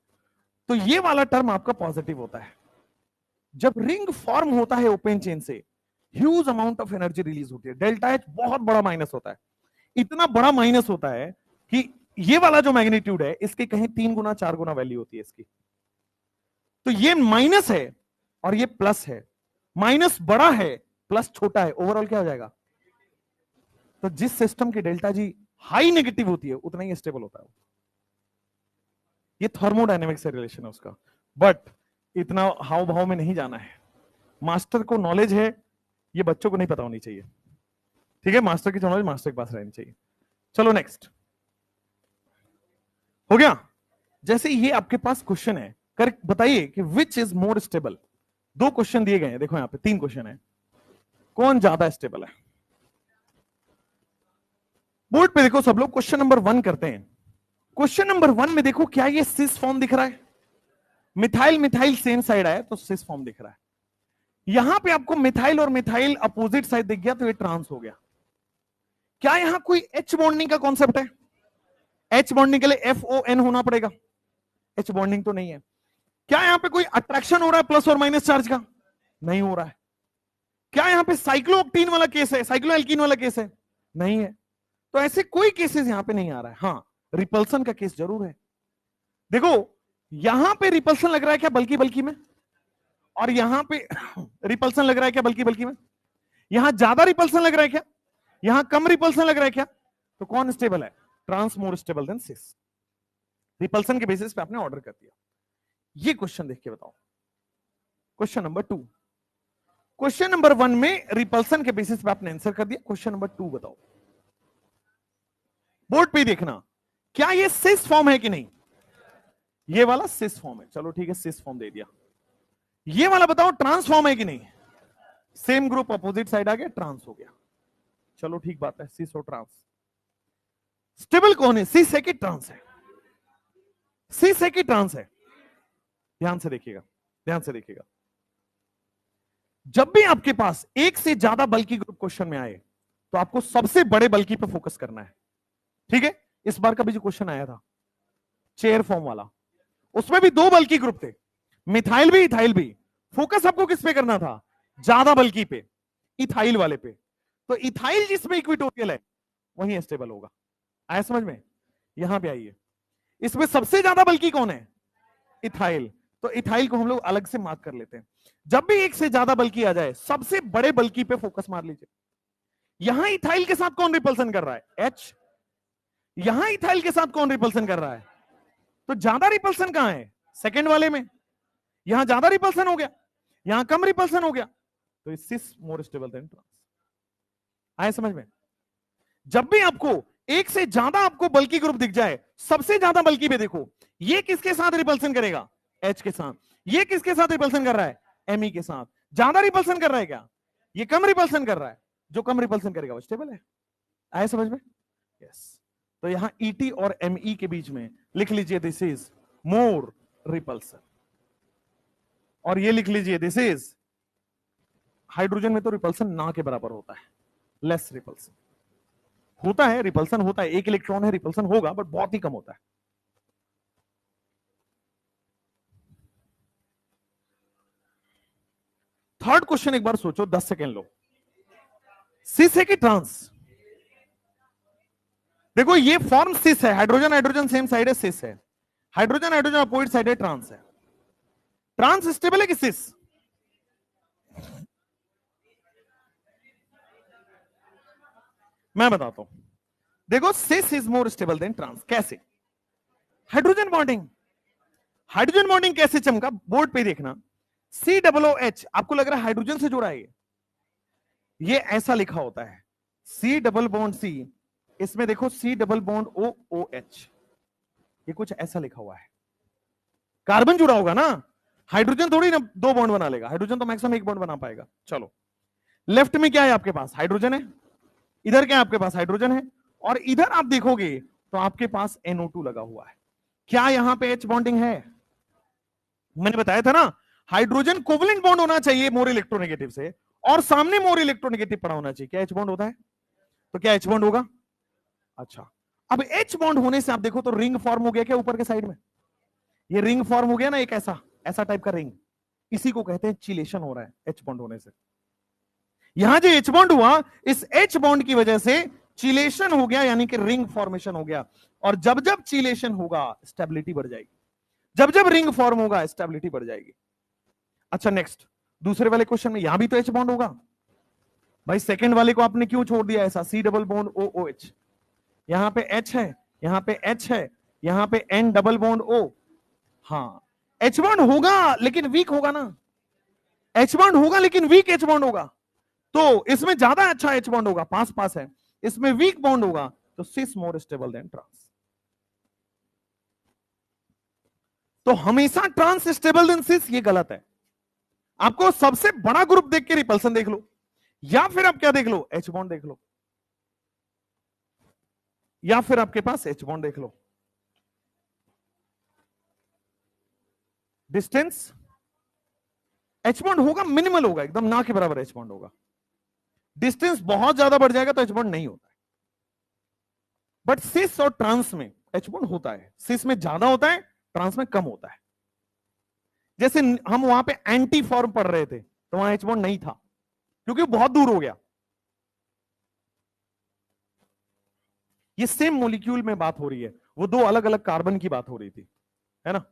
तो ये वाला टर्म आपका पॉजिटिव होता है। जब रिंग फॉर्म होता है ओपन चेन से, huge amount of energy release होती है। डेल्टा एच बहुत बड़ा माइनस होता है, इतना बड़ा माइनस होता है कि ये वाला जो मैग्नीट्यूड है इसके कहीं 3 गुना 4 गुना वैल्यू होती है इसकी। तो ये माइनस है और ये प्लस है, माइनस बड़ा है प्लस छोटा है, ओवरऑल क्या हो जाएगा? तो जिस सिस्टम की डेल्टा जी हाई नेगेटिव होती है उतना ही स्टेबल होता है। ये थर्मोडायनेमिक से रिलेशन है उसका, बट इतना हाव भाव में नहीं जाना है। मास्टर को नॉलेज है, ये बच्चों को नहीं पता होनी चाहिए, ठीक है? मास्टर की नॉलेज मास्टर के पास रहनी चाहिए। चलो नेक्स्ट, हो गया? जैसे ये आपके पास क्वेश्चन है, करेक्ट बताइए कि which is more stable. 2 question दिए गए हैं, देखो यहां पे 3 क्वेश्चन है, कौन ज्यादा स्टेबल है? बोर्ड पे देखो सब लोग, क्वेश्चन नंबर 1 करते हैं। क्वेश्चन नंबर 1 में देखो क्या ये सिस फॉर्म दिख रहा है? मिथाइल मिथाइल सेम साइड आया तो सिस फॉर्म दिख रहा है। यहां पे आपको मिथाइल और मिथाइल अपोजिट साइड दिख गया तो ये ट्रांस हो गया। क्या यहां कोई एच बॉन्डिंग का कॉन्सेप्ट है? एच बॉन्डिंग के लिए FON होना पड़ेगा, एच बॉन्डिंग तो नहीं है। क्या यहां पे कोई अट्रैक्शन हो रहा है प्लस और माइनस चार्ज का? नहीं हो रहा है। क्या यहां पे साइक्लोऑक्टीन वाला केस है, साइक्लोएल्कीन वाला केस है? नहीं है। तो ऐसे कोई केसेस यहां पे नहीं आ रहा है। हाँ, रिपल्सन का केस जरूर है। देखो यहां पे रिपल्सन लग रहा है क्या बल्कि बल्कि में, और यहां पे रिपल्सन लग रहा है क्या बल्कि बल्कि में, यहां ज्यादा रिपल्सन लग रहा है क्या, यहां कम रिपल्सन लग रहा है क्या, तो कौन स्टेबल है, ट्रांस मोर स्टेबल देन सिस। रिपल्सन के बेसिस पे आपने ऑर्डर कर दिया। ये क्वेश्चन देख के बताओ, क्वेश्चन नंबर 2। क्वेश्चन नंबर 1 में रिपल्सन के बेसिस पे आपने आंसर कर दिया, क्वेश्चन नंबर 2 बताओ, बोर्ड पे देखना क्या ये सिस फॉर्म है कि नहीं, ये वाला सिस फॉर्म है, चलो ठीक है सिस फॉर्म दे दिया। ये वाला बताओ ट्रांसफॉर्म है कि नहीं, सेम ग्रुप अपोजिट साइड आ गया, ट्रांस हो गया, चलो ठीक बात है, सिस और ट्रांस। स्टेबल कौन है, सिस है कि ट्रांस है, सिस है कि ट्रांस है, ध्यान से देखिएगा, ध्यान से देखिएगा। जब भी आपके पास एक से ज्यादा बल्कि ग्रुप क्वेश्चन में आए तो आपको सबसे बड़े बल्कि पे फोकस करना है, ठीक है। इस बार का भी जो क्वेश्चन आया था चेयर फॉर्म वाला, उसमें भी 2 बल्कि ग्रुप थे, मिथाइल भी इथाइल भी, फोकस आपको किस पे करना था, ज्यादा बल्कि पे, इथाइल वाले पे। तो इथाइल जिसमें इक्विटोरियल है वही स्टेबल होगा, आया समझ में। यहां पे आइए, इसमें सबसे ज्यादा बल्कि कौन है, इथाइल, तो इथाइल को हम लोग अलग से मार्क कर लेते हैं। जब भी एक से ज्यादा बल्कि आ जाए सबसे बड़े बल्कि पे फोकस मार लीजिए। यहां इथाइल के साथ कौन रिपल्सन कर रहा है, एच, यहां इथाइल के साथ कौन रिपल्सन कर रहा है, तो ज्यादा रिपल्सन कहां है, सेकंड वाले में, यहां ज्यादा रिपल्सन हो गया, यहां कम रिपल्सन हो गया, तो सिस मोर स्टेबल देन ट्रांस। आए समझ में। जब भी आपको एक से ज्यादा आपको बल्कि ग्रुप दिख जाए, सबसे ज्यादा बल्कि पे देखो, ये किसके साथ रिपल्सन करेगा, एच के साथ, ये किसके साथ रिपल्सन कर रहा है, एमई के साथ, ज्यादा रिपल्सन कर रहा है क्या, ये कम रिपल्सन कर रहा है, जो कम रिपल्सन करेगा वो स्टेबल है। आए समझ में, यस। तो यहां ईटी और एमई के बीच में लिख लीजिए दिस इज मोर रिपल्सन, और ये लिख लीजिए दिस इज, हाइड्रोजन में तो रिपल्सन ना के बराबर होता है, लेस रिपल्सन होता है, रिपल्सन होता है, 1 इलेक्ट्रॉन है, रिपल्सन होगा बट बहुत ही कम होता है। थर्ड क्वेश्चन एक बार सोचो, 10 सेकेंड लो, सिस है कि ट्रांस, देखो ये फॉर्म सिस है, हाइड्रोजन हाइड्रोजन सेम साइड है, सिस है, हाइड्रोजन हाइड्रोजन अपोजिट साइड है, ट्रांस है। ट्रांस स्टेबल है कि सिस, मैं बताता हूं, देखो cis is more stable than trans, कैसे, हाइड्रोजन बॉन्डिंग, हाइड्रोजन बॉन्डिंग कैसे चमका, बोर्ड पे देखना, COOH, आपको लग रहा है हाइड्रोजन से जुड़ा है, ये ऐसा लिखा होता है, C डबल बॉन्ड C, इसमें देखो C डबल बॉन्ड OOH, ये कुछ ऐसा लिखा हुआ है, कार्बन जुड़ा होगा ना, हाइड्रोजन थोड़ी ना 2 बॉन्ड बना लेगा, हाइड्रोजन तो मैक्सिमम 1 बॉन्ड बना पाएगा। चलो लेफ्ट में क्या है आपके पास, हाइड्रोजन है, इधर क्या है आपके पास, हाइड्रोजन है, और इधर आप देखोगे तो आपके पास NO2 लगा हुआ है। क्या यहां पे H बॉन्डिंग है, मैंने बताया था ना, हाइड्रोजन कोवलेंट बॉन्ड होना चाहिए मोर इलेक्ट्रोनेगेटिव से, और सामने मोर इलेक्ट्रोनेगेटिव पड़ा होना चाहिए, क्या H बॉन्ड होता है, तो क्या H बॉन्ड होगा। अच्छा, अब H बॉन्ड होने से आप देखो तो रिंग फॉर्म हो गया क्या ऊपर के साइड में, ये रिंग फॉर्म हो गया ना, एक ऐसा ऐसा टाइप का रिंग, इसी को कहते हैं चिलेशन हो रहा है H बॉन्ड होने से। यहां जो H बॉन्ड हुआ, इस H बॉन्ड की वजह से चिलेशन हो गया, यानी कि रिंग फॉर्मेशन हो गया, और जब जब चिलेशन होगा स्टेबिलिटी बढ़ जाएगी, जब जब रिंग फॉर्म होगा स्टेबिलिटी बढ़ जाएगी। अच्छा नेक्स्ट, दूसरे वाले क्वेश्चन में यहां भी तो H बॉन्ड होगा, भाई सेकंड वाले को आपने क्यों छोड़ दिया ऐसा, C डबल बॉन्ड OOH, यहां पे H है, यहां पे H है, यहां पे N डबल बॉन्ड O, हाँ H बॉन्ड होगा लेकिन वीक होगा ना, H बॉन्ड होगा लेकिन वीक H बॉन्ड होगा, तो इसमें ज्यादा अच्छा H बॉन्ड होगा, पास पास है, इसमें वीक बॉन्ड होगा, तो सिस मोर स्टेबल देन ट्रांस। तो हमेशा ट्रांस स्टेबल देन सिस, ये गलत है। आपको सबसे बड़ा ग्रुप देख के रिपल्सन देख लो, या फिर आप क्या देख लो, H बॉन्ड देख लो, या फिर आपके पास H बॉन्ड देख लो। डिस्टेंस H बॉन्ड होगा, मिनिमल होगा, एकदम ना के बराबर H बॉन्ड होगा, डिस्टेंस बहुत ज्यादा बढ़ जाएगा तो H बॉन्ड नहीं होता है। बट सिस और ट्रांस में H बॉन्ड होता है, सिस में ज्यादा होता है, ट्रांस में कम होता है। जैसे हम वहां पे एंटी फॉर्म पढ़ रहे थे तो वहां H बॉन्ड नहीं था क्योंकि बहुत दूर हो गया। ये सेम मॉलिक्यूल में बात हो रही है, वो 2 अलग अलग कार्बन की बात हो रही थी, है ना।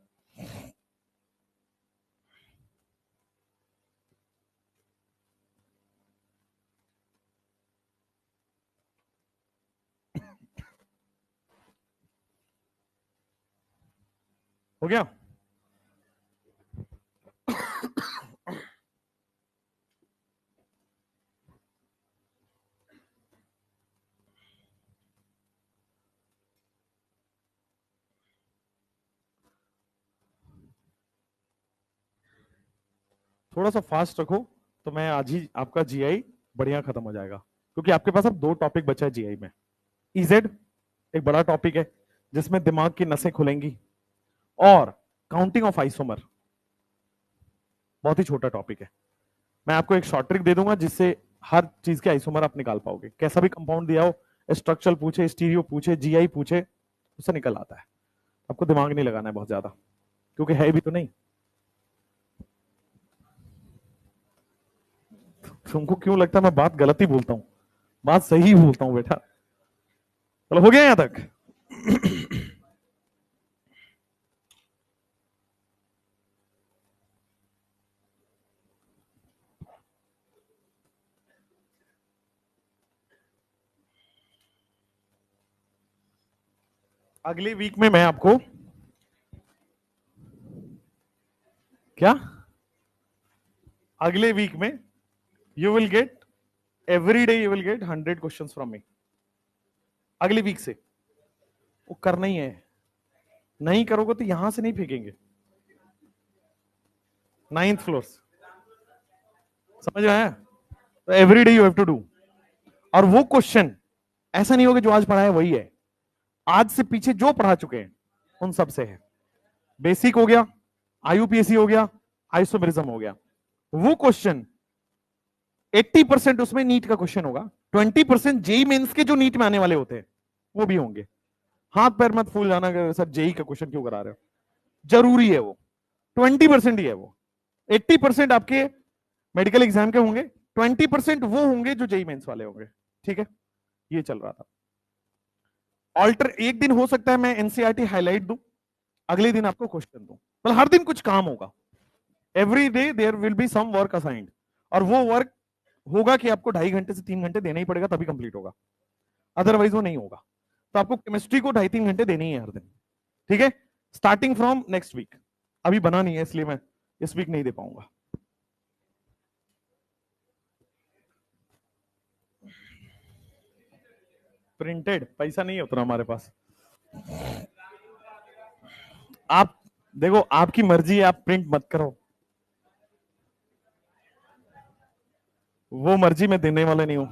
हो गया। थोड़ा सा फास्ट रखो तो मैं आज ही आपका जीआई बढ़िया खत्म हो जाएगा, क्योंकि आपके पास अब 2 टॉपिक बचा है जीआई में। इजेड एक बड़ा टॉपिक है जिसमें दिमाग की नसें खुलेंगी, और काउंटिंग ऑफ आइसोमर बहुत ही छोटा टॉपिक है। मैं आपको एक शॉर्ट ट्रिक दे दूंगा जिससे हर चीज के आइसोमर आप निकाल पाओगे। कैसा भी कंपाउंड दिया हो, स्ट्रक्चरल पूछे, स्टीरियो पूछे, जीआई पूछे, उससे निकल आता है। आपको दिमाग नहीं लगाना है बहुत ज्यादा, क्योंकि है भी तो नहीं। तुमको क्यों लगता है मैं बात गलत ही बोलता हूं? बात सही ही बोलता हूं बेटा। चलो, हो गया यहां तक? अगली वीक में मैं आपको क्या, अगले वीक में you will get every day, you will get 100 questions from me. अगली वीक से वो करना ही है। नहीं करोगे तो यहां से नहीं फेंकेंगे। 9th फ्लोर, समझ में आया? तो every day you have to do. और वो क्वेश्चन ऐसा नहीं होगा जो आज पढ़ा है वही है, आज से पीछे जो पढ़ा चुके हैं उन सब से है। बेसिक हो गया, आईयूपीएसी हो गया, आइसोमेरिज्म हो गया। वो क्वेश्चन 80% उसमें नीट का क्वेश्चन होगा, 20% जेई मेंस के जो नीट में आने वाले होते हैं वो भी होंगे। हाथ पैर मत फूल जाना कि सर जेई का क्वेश्चन क्यों करा रहे हो, जरूरी है वो। 20% ही है वो। 80% आपके मेडिकल एग्जाम के होंगे, 20% वो होंगे जो जेई मेंस वाले होंगे। ठीक है, ये चल रहा था। ऑल्टर एक दिन हो सकता है मैं एनसीईआरटी हाईलाइट दूं, अगले दिन आपको क्वेश्चन दूं, मतलब हर दिन कुछ काम होगा। Every day there will be some work assigned, और वो वर्क होगा कि आपको 2.5 घंटे से 3 घंटे देना ही पड़ेगा, तभी कंप्लीट होगा, अदरवाइज वो नहीं होगा। तो आपको केमिस्ट्री को 2.5-3 घंटे देने ही है हर दिन। ठीक है, स्टार्टिंग फ्रॉम नेक्स्ट वीक। अभी बना नहीं है इसलिए मैं इस वीक नहीं दे पाऊंगा। प्रिंटेड पैसा नहीं है उतना हमारे पास। आप देखो, आपकी मर्जी है, आप प्रिंट मत करो, वो मर्जी मैं देने वाला नहीं हूं।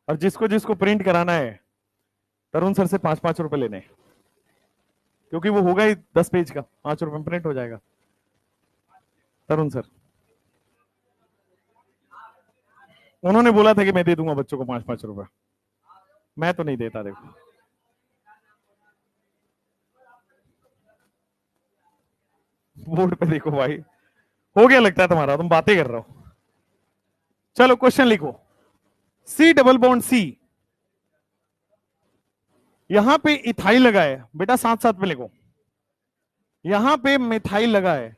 और जिसको जिसको प्रिंट कराना है, तरुण सर से 5-5 रुपए लेने, क्योंकि वो होगा ही 10 पेज का, 5 रुपए में प्रिंट हो जाएगा। तरुण सर, उन्होंने बोला था कि मैं दे दूंगा बच्चों को 5-5 रुपए। मैं तो नहीं देता, देखो। बोर्ड पे देखो भाई, हो गया लगता है तुम्हारा, तुम बातें कर रहे हो। चलो क्वेश्चन लिखो। सी डबल बॉन्ड सी, यहां पे इथाइल लगा है बेटा, साथ साथ में लिखो। यहां पे मिथाइल लगा है,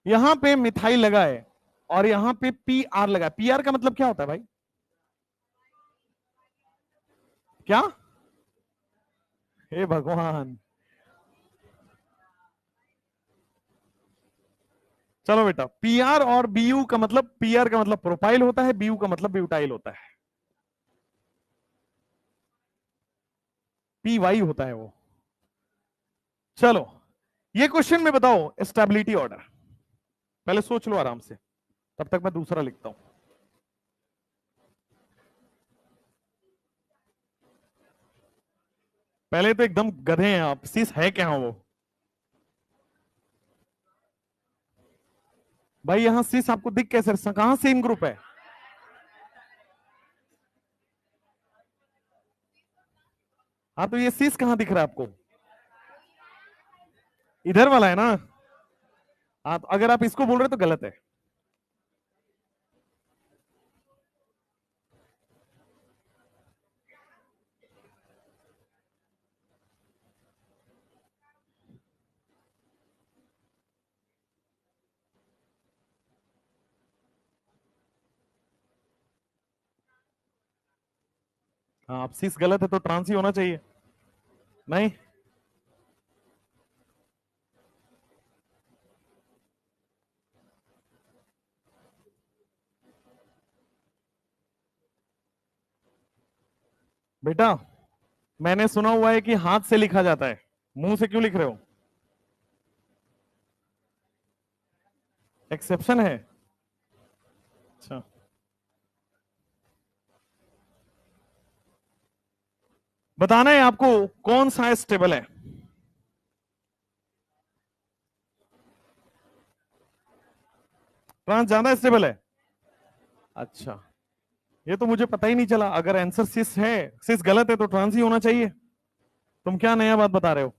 यहां पे मिथाइल लगा है, और यहां पे पी आर लगा है। पी आर का मतलब क्या होता है भाई? क्या? हे भगवान। चलो बेटा, पी आर और बीयू का मतलब, पी आर का मतलब प्रोपाइल होता है, बीयू का मतलब ब्यूटाइल होता है, पी वाई होता है वो। चलो, ये क्वेश्चन में बताओ स्टेबिलिटी ऑर्डर, पहले सोच लो आराम से, तब तक मैं दूसरा लिखता हूं। पहले तो एकदम गधे हैं आप, सीस है क्या वो? भाई यहां सीस आपको दिख कैसे, कहां सेम ग्रुप है? हाँ, तो ये सीस कहां दिख रहा है आपको? इधर वाला है ना। हाँ, तो अगर आप इसको बोल रहे हो तो गलत है। हाँ, अब सिस गलत है तो ट्रांस ही होना चाहिए। नहीं, बेटा मैंने सुना हुआ है कि हाथ से लिखा जाता है, मुंह से क्यों लिख रहे हो? एक्सेप्शन है? अच्छा, बताना है आपको कौन सा स्टेबल है। ट्रांस ज्यादा स्टेबल है? अच्छा, ये तो मुझे पता ही नहीं चला। अगर आंसर सिस है, सिस गलत है तो ट्रांस ही होना चाहिए। तुम क्या नया बात बता रहे हो?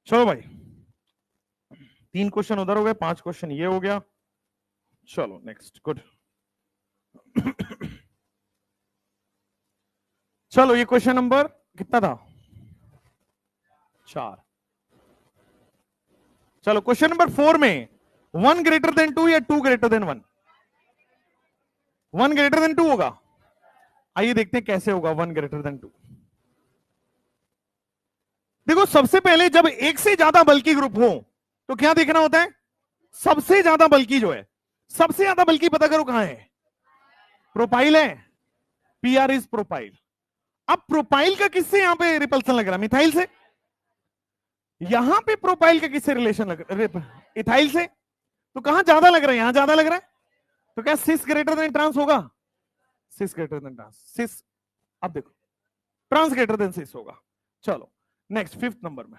चलो भाई, 3 क्वेश्चन उधर हो गए, 5 क्वेश्चन ये हो गया। चलो नेक्स्ट, गुड। चलो ये क्वेश्चन नंबर कितना था? 4। चलो क्वेश्चन नंबर 4 में 1 > 2 या 2 > 1? 1 > 2 होगा। आइए देखते हैं कैसे होगा 1 > 2। देखो सबसे पहले जब एक से ज्यादा बल्कि ग्रुप हो तो क्या देखना होता है? सबसे ज्यादा बल्कि जो है, सबसे ज्यादा बल्कि पता करो कहां है? प्रोपाइल है। PR is propyl. अब प्रोपाइल का किससे यहां पे रिपल्सन लग रहा है? मिथाइल से। यहां पे प्रोपाइल का किससे रिलेशन लग रहा है? इथाइल से। तो कहां ज्यादा लग रहा है? यहां ज्यादा लग रहा है। तो क्या सिस ग्रेटर देन ट्रांस होगा? सिस ग्रेटर देन ट्रांस, सिस। अब देखो, ट्रांस ग्रेटर देन सिस होगा। चलो नेक्स्ट, 5th नंबर में,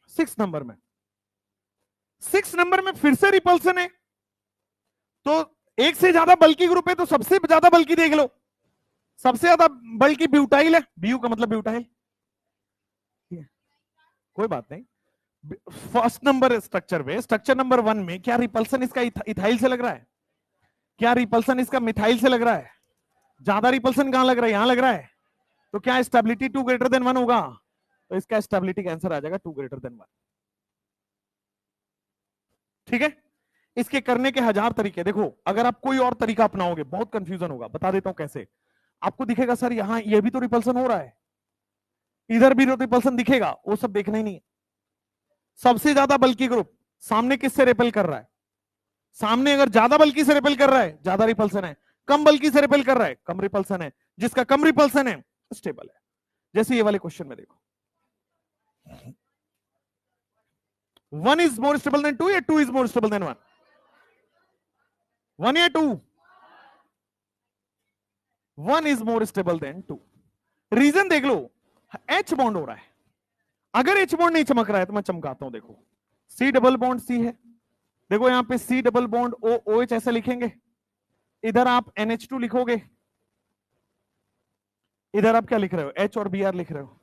6 नंबर में, 6 नंबर में फिर से रिपल्सन है। तो एक से ज्यादा बल्कि ग्रुप है तो सबसे ज्यादा बल्कि देख लो। सबसे ज्यादा बल्कि ब्यूटाइल है, बीयू का मतलब ब्यूटाइल। कोई बात नहीं। फर्स्ट नंबर स्ट्रक्चर में, स्ट्रक्चर नंबर 1 में क्या रिपल्सन इसका इथाइल से लग रहा है? क्या रिपल्सन इसका मिथाइल से लग रहा है? ज्यादा रिपल्सन कहां लग रहा है? यहां लग रहा है। तो क्या स्टेबिलिटी 2 > 1 होगा? तो इसका स्टेबिलिटी का आंसर आ जाएगा 2 > 1। ठीक है। इसके करने के 1000 तरीके। देखो अगर आप कोई और तरीका अपनाओगे बहुत कंफ्यूजन होगा। बता देता हूं कैसे। आपको दिखेगा सर यहां ये भी तो रिपल्सन हो रहा है, इधर भी रिपल्सन दिखेगा, वो सब देखना ही नहीं है। सबसे ज्यादा बल्कि ग्रुप सामने किससे रिपेल कर रहा है? सामने अगर ज्यादा बल्कि से रिपेल कर रहा है, ज्यादा रिपल्सन है। कम बल्कि से रिपेल कर रहा है, कम रिपल्सन है। जिसका कम रिपल्सन है स्टेबल है। जैसे ये वाले क्वेश्चन में देखो, 1 इज मोर स्टेबल देन 2 या 2 इज मोर स्टेबल देन 1? 1 या 2? 1 is more stable than 2। Reason देख लो, एच बॉन्ड हो रहा है। अगर एच बॉन्ड नहीं चमक रहा है तो मैं चमकाता हूं। देखो सी डबल बॉन्ड सी है। देखो यहां पे C double bond O O H ऐसे लिखेंगे। इधर आप NH2 लिखोगे। इधर आप क्या लिख रहे हो? H और Br लिख रहे हो।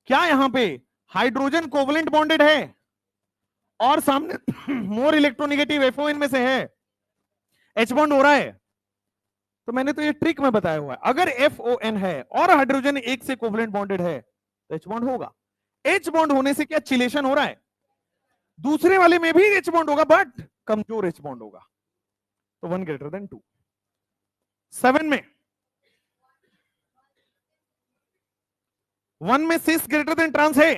क्या यहां पे हाइड्रोजन कोवलेंट बॉन्डेड है और सामने मोर इलेक्ट्रोनेगेटिव FON में से है, एच बॉन्ड हो रहा है? तो मैंने तो ये ट्रिक में बताया हुआ है। अगर FON है और हाइड्रोजन एक से कोवलेंट बॉन्डेड है तो एच बॉन्ड होगा। एच बॉन्ड होने से क्या चिलेशन हो रहा है? दूसरे वाले में भी एच बॉन्ड होगा बट कमजोर एच बॉन्ड होगा। तो 1 > 2। 7 में 1 में सिस ग्रेटर देन ट्रांस है?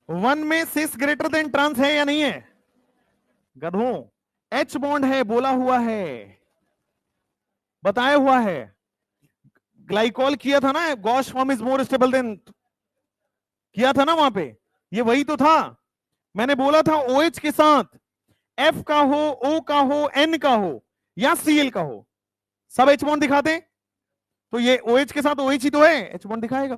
1 में सिस ग्रेटर देन ट्रांस है या नहीं है? गधों, एच बॉन्ड है, बोला हुआ है, बताया हुआ है। ग्लाइकॉल किया था ना, gosh form is more stable then, किया था ना वहां पे। ये वही तो था। मैंने बोला था OH के साथ F का हो, O का हो, N का हो या Cl का हो, सब एच बॉन्ड दिखाते। तो ये OH के साथ OH ही तो है, एच बॉन्ड दिखाएगा।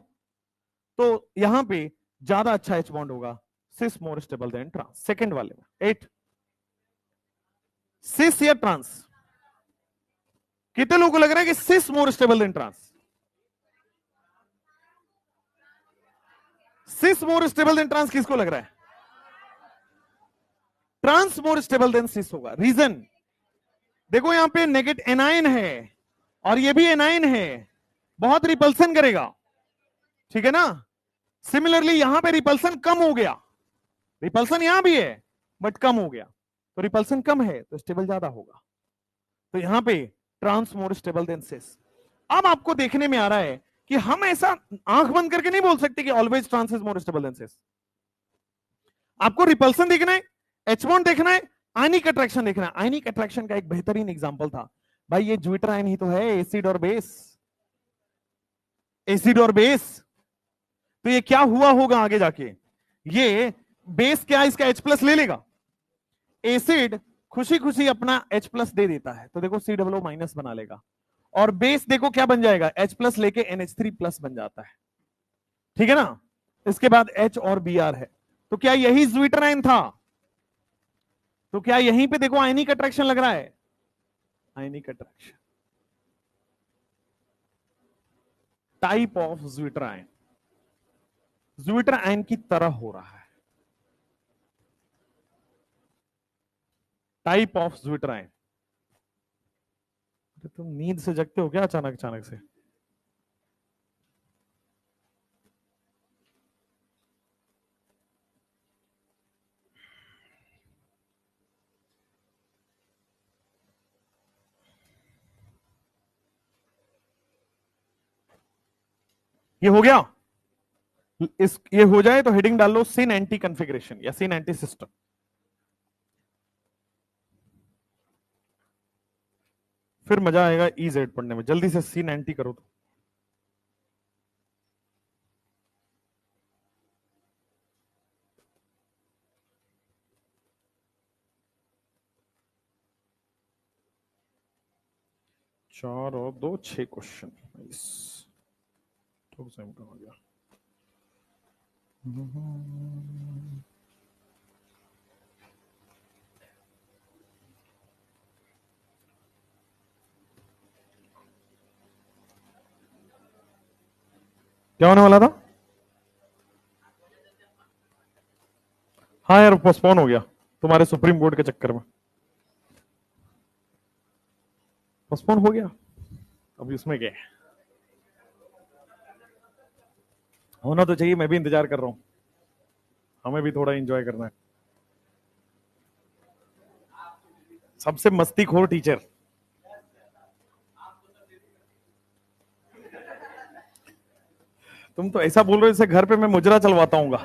तो यहां पे ज्यादा अच्छा एच बॉन्ड होगा, cis more stable than trans. Second वाले में 8, सिस या ट्रांस? कितने लोगों को लग रहा है कि सिस मोर स्टेबल देन ट्रांस? सिस मोर स्टेबल देन ट्रांस किसको लग रहा है? ट्रांस मोर स्टेबल देन सिस होगा। रीजन देखो, यहां पे नेगेटिव एनाइन है और ये भी एनाइन है, बहुत रिपल्सन करेगा, ठीक है ना। सिमिलरली यहां पे रिपल्सन कम हो गया, रिपल्सन यहां भी है बट कम हो गया, तो रिपल्सन कम है तो स्टेबल ज्यादा होगा, तो यहां पे ट्रांस मोर स्टेबल देन सिस। अब आपको देखने में आ रहा है कि हम ऐसा आंख बंद करके नहीं बोल सकते कि always trans is more stable than cis. आपको रिपल्सन देखना है, एच बॉन्ड देखना है, आयनिक अट्रैक्शन देखना है। आयनिक अट्रैक्शन का एक बेहतरीन एग्जांपल था भाई, ये ज्विटर आयन ही तो है, एसिड और बेस, एसिड और बेस। तो ये क्या हुआ होगा आगे जाके, ये बेस क्या इसका H प्लस ले लेगा, एसिड खुशी खुशी अपना H प्लस दे देता है, तो देखो COO माइनस बना लेगा, और बेस देखो क्या बन जाएगा, H प्लस लेके NH3 प्लस बन जाता है, ठीक है ना। इसके बाद H और Br है, तो क्या यही ज्विटर आयन था? तो क्या यहीं पे देखो आयनिक अट्रैक्शन लग रहा है, ionic attraction, type of zwitter ion, zwitter ion की तरह हो रहा है, टाइप ऑफ ज्विटर आयन। तुम नींद से जगते हो क्या अचानक अचानक से? ये हो गया, इस ये हो जाए तो हेडिंग डाल लो सिन एंटी कॉन्फ़िगरेशन या सिन एंटी सिस्टम। फिर मजा आएगा EZ पढ़ने में, जल्दी से सिन एंटी करो तो। चार और दो, 6 क्वेश्चन। तो हो गया। क्या होने वाला था? हाँ यार, पोस्टपोन हो गया तुम्हारे सुप्रीम कोर्ट के चक्कर में, पोस्टपोन हो गया। अभी उसमें क्या है, होना तो चाहिए, मैं भी इंतजार कर रहा हूं, हमें भी थोड़ा एंजॉय करना है। सबसे मस्तीखोर टीचर, तुम तो ऐसा बोल रहे हो जैसे घर पे मैं मुजरा चलवाता हूँ।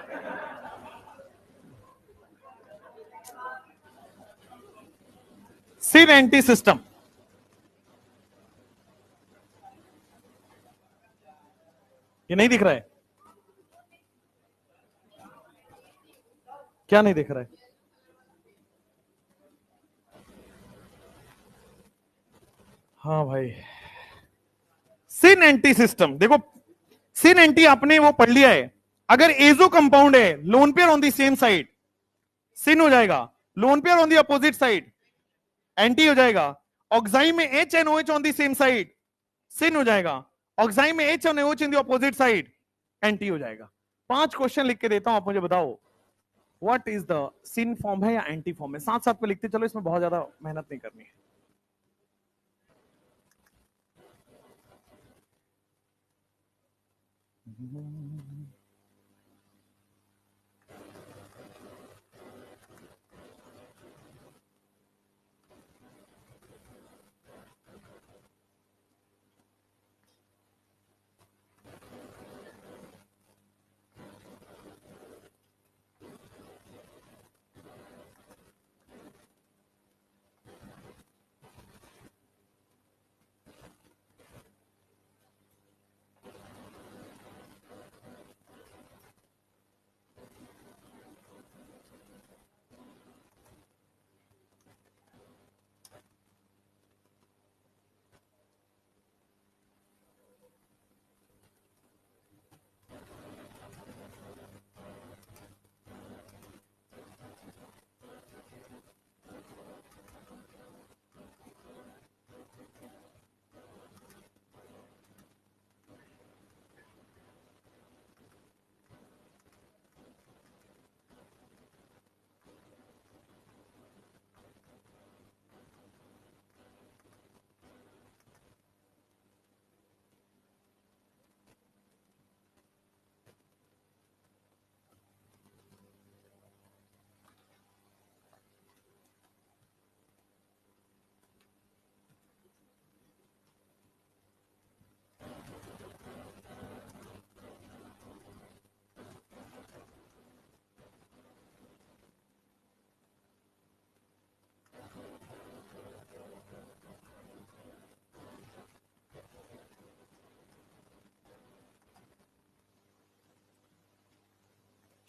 सिन एंटी सिस्टम, ये नहीं दिख रहा है? क्या नहीं दिख रहा है? हाँ भाई, सिन एंटी सिस्टम देखो, सिन एंटी आपने वो पढ़ लिया है, अगर एजो कंपाउंड है, lone pair on the same side syn हो जाएगा, lone pair on the opposite side anti हो जाएगा, ऑक्साइम में H and OH on the same side syn हो जाएगा, ऑक्साइम में H and OH in the opposite side anti हो जाएगा। 5 क्वेश्चन लिख के देता हूं, आप मुझे बताओ what is the syn form है या एंटी फॉर्म है, साथ साथ में लिखते चलो, इसमें बहुत ज्यादा मेहनत नहीं करनी है।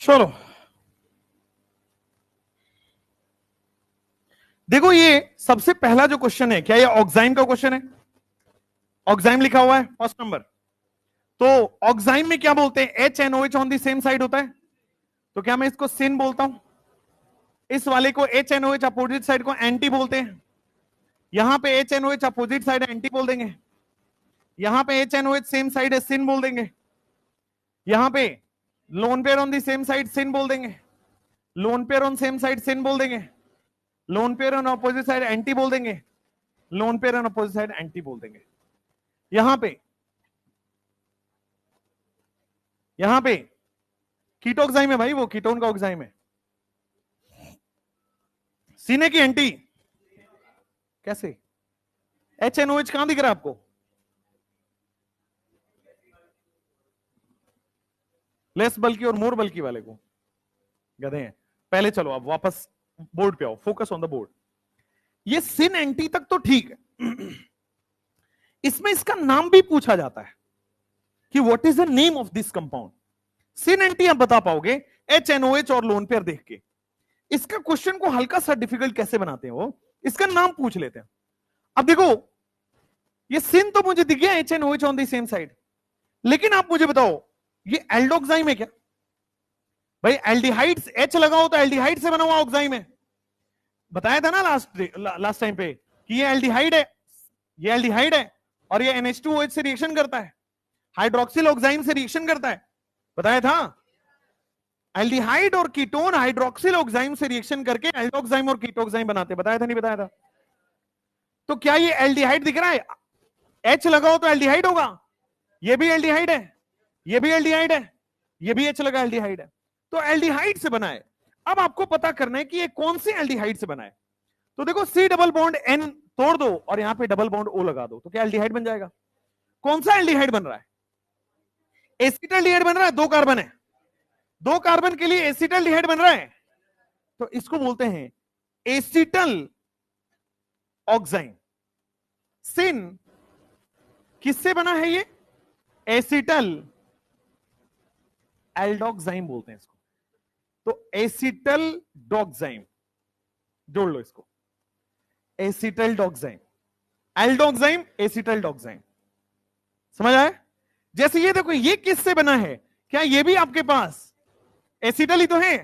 चलो देखो, ये सबसे पहला जो क्वेश्चन है, क्या ये ऑक्साइम का क्वेश्चन है? ऑक्साइम लिखा हुआ है फर्स्ट नंबर। तो ऑक्साइम में क्या बोलते हैं? HNOH on the same side होता है। तो क्या मैं इसको सिन बोलता हूं? इस वाले को HNOH अपोजिट साइड को एंटी बोलते हैं। यहां पे HNOH अपोजिट साइड एंटी बोल देंगे। यहां पे HNOH सेम साइड है, सिन बोल देंगे। यहां पे lone pair on the same side syn बोल देंगे। Lone pair on same side syn बोल देंगे। Lone pair on opposite side anti बोल देंगे। Lone pair on opposite side anti बोल देंगे। यहां पे कीटोक्साइम है भाई, वो कीटोन का ऑक्साइम है। सीने की एंटी कैसे? HNOH कहां दिख रहा है आपको? लेस बल्कि और मोर बल्कि वाले को गधे हैं। पहले चलो अब वापस बोर्ड पे आओ, फोकस ऑन द बोर्ड। ये सिन एंटी तक तो ठीक है। इसमें इसका नाम भी पूछा जाता है कि what is the name of this compound. Syn anti आप बता पाओगे HNOH और लोन पेयर देख के। इसका क्वेश्चन को हल्का सा डिफिकल्ट कैसे बनाते हैं वो, इसका नाम पूछ लेते हैं। अब देखो, ये सिन तो मुझे दिख गया HNOH on the same side, लेकिन आप मुझे बताओ ये एल्डोक्साइम है क्या? भाई एल्डिहाइड्स H लगाओ तो एल्डिहाइड से बना हुआ ऑक्साइम है। बताया था ना लास्ट टाइम पे कि ये एल्डिहाइड है, ये एल्डिहाइड है और ये NH2OH से रिएक्शन करता है, हाइड्रोक्सिल ऑक्साइम से रिएक्शन करता है। बताया था एल्डिहाइड और कीटोन हाइड्रोक्सिल ऑक्साइम से रिएक्शन करके एल्डोक्साइम और कीटोक्साइम बनाते। बताया था नहीं बताया था? तो क्या ये एल्डिहाइड दिख रहा है? H लगाओ तो एल्डिहाइड होगा। ये भी एल्डिहाइड है, ये भी एल्डिहाइड है, ये भी H लगा एल्डिहाइड है। तो एल्डिहाइड से बना है। अब आपको पता करना है कि ये कौन से एल्डिहाइड से बना है। तो देखो C डबल बॉन्ड N तोड़ दो और यहां पे डबल बॉन्ड O लगा दो, तो क्या एल्डिहाइड बन जाएगा? कौन सा एल्डिहाइड बन रहा है? एसिटल्डिहाइड बन रहा है। 2 कार्बन है, 2 कार्बन के लिए एसिटल्डिहाइड बन रहा है, तो इसको बोलते हैं एसिटल ऑक्साइम। सिन किससे बना है? ये एसिटल एल्डोक्साइम बोलते हैं इसको। तो एसिटल डॉक्साइम जोड़ लो इसको, एसिटल डॉक्साइम, एल्डोक्साइम एसिटल डॉक्साइम। समझ आया? जैसे ये देखो, ये किससे बना है? क्या ये भी आपके पास एसिटल ही तो है?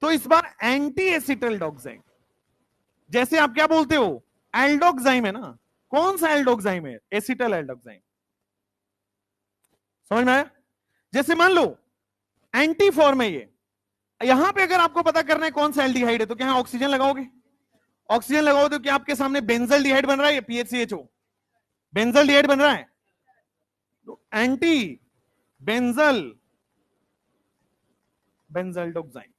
तो इस बार एंटी एसिटल डॉक्साइम। जैसे आप क्या बोलते हो, एल्डोक्साइम है ना, कौन सा एल्डोक्साइम है? Acetal aldoxime. समझ में आया? जैसे मान लो एंटी फॉर्म है ये, यहां पे अगर आपको पता करना है कौन सा एल्डिहाइड है, तो क्या ऑक्सीजन लगाओगे? ऑक्सीजन लगाओ तो क्या आपके सामने बेंजल डिहाइड बन रहा है? PHCHO बेंजल डिहाइड बन रहा है। तो एंटी बेंजल बेंजल्डोक्साइम।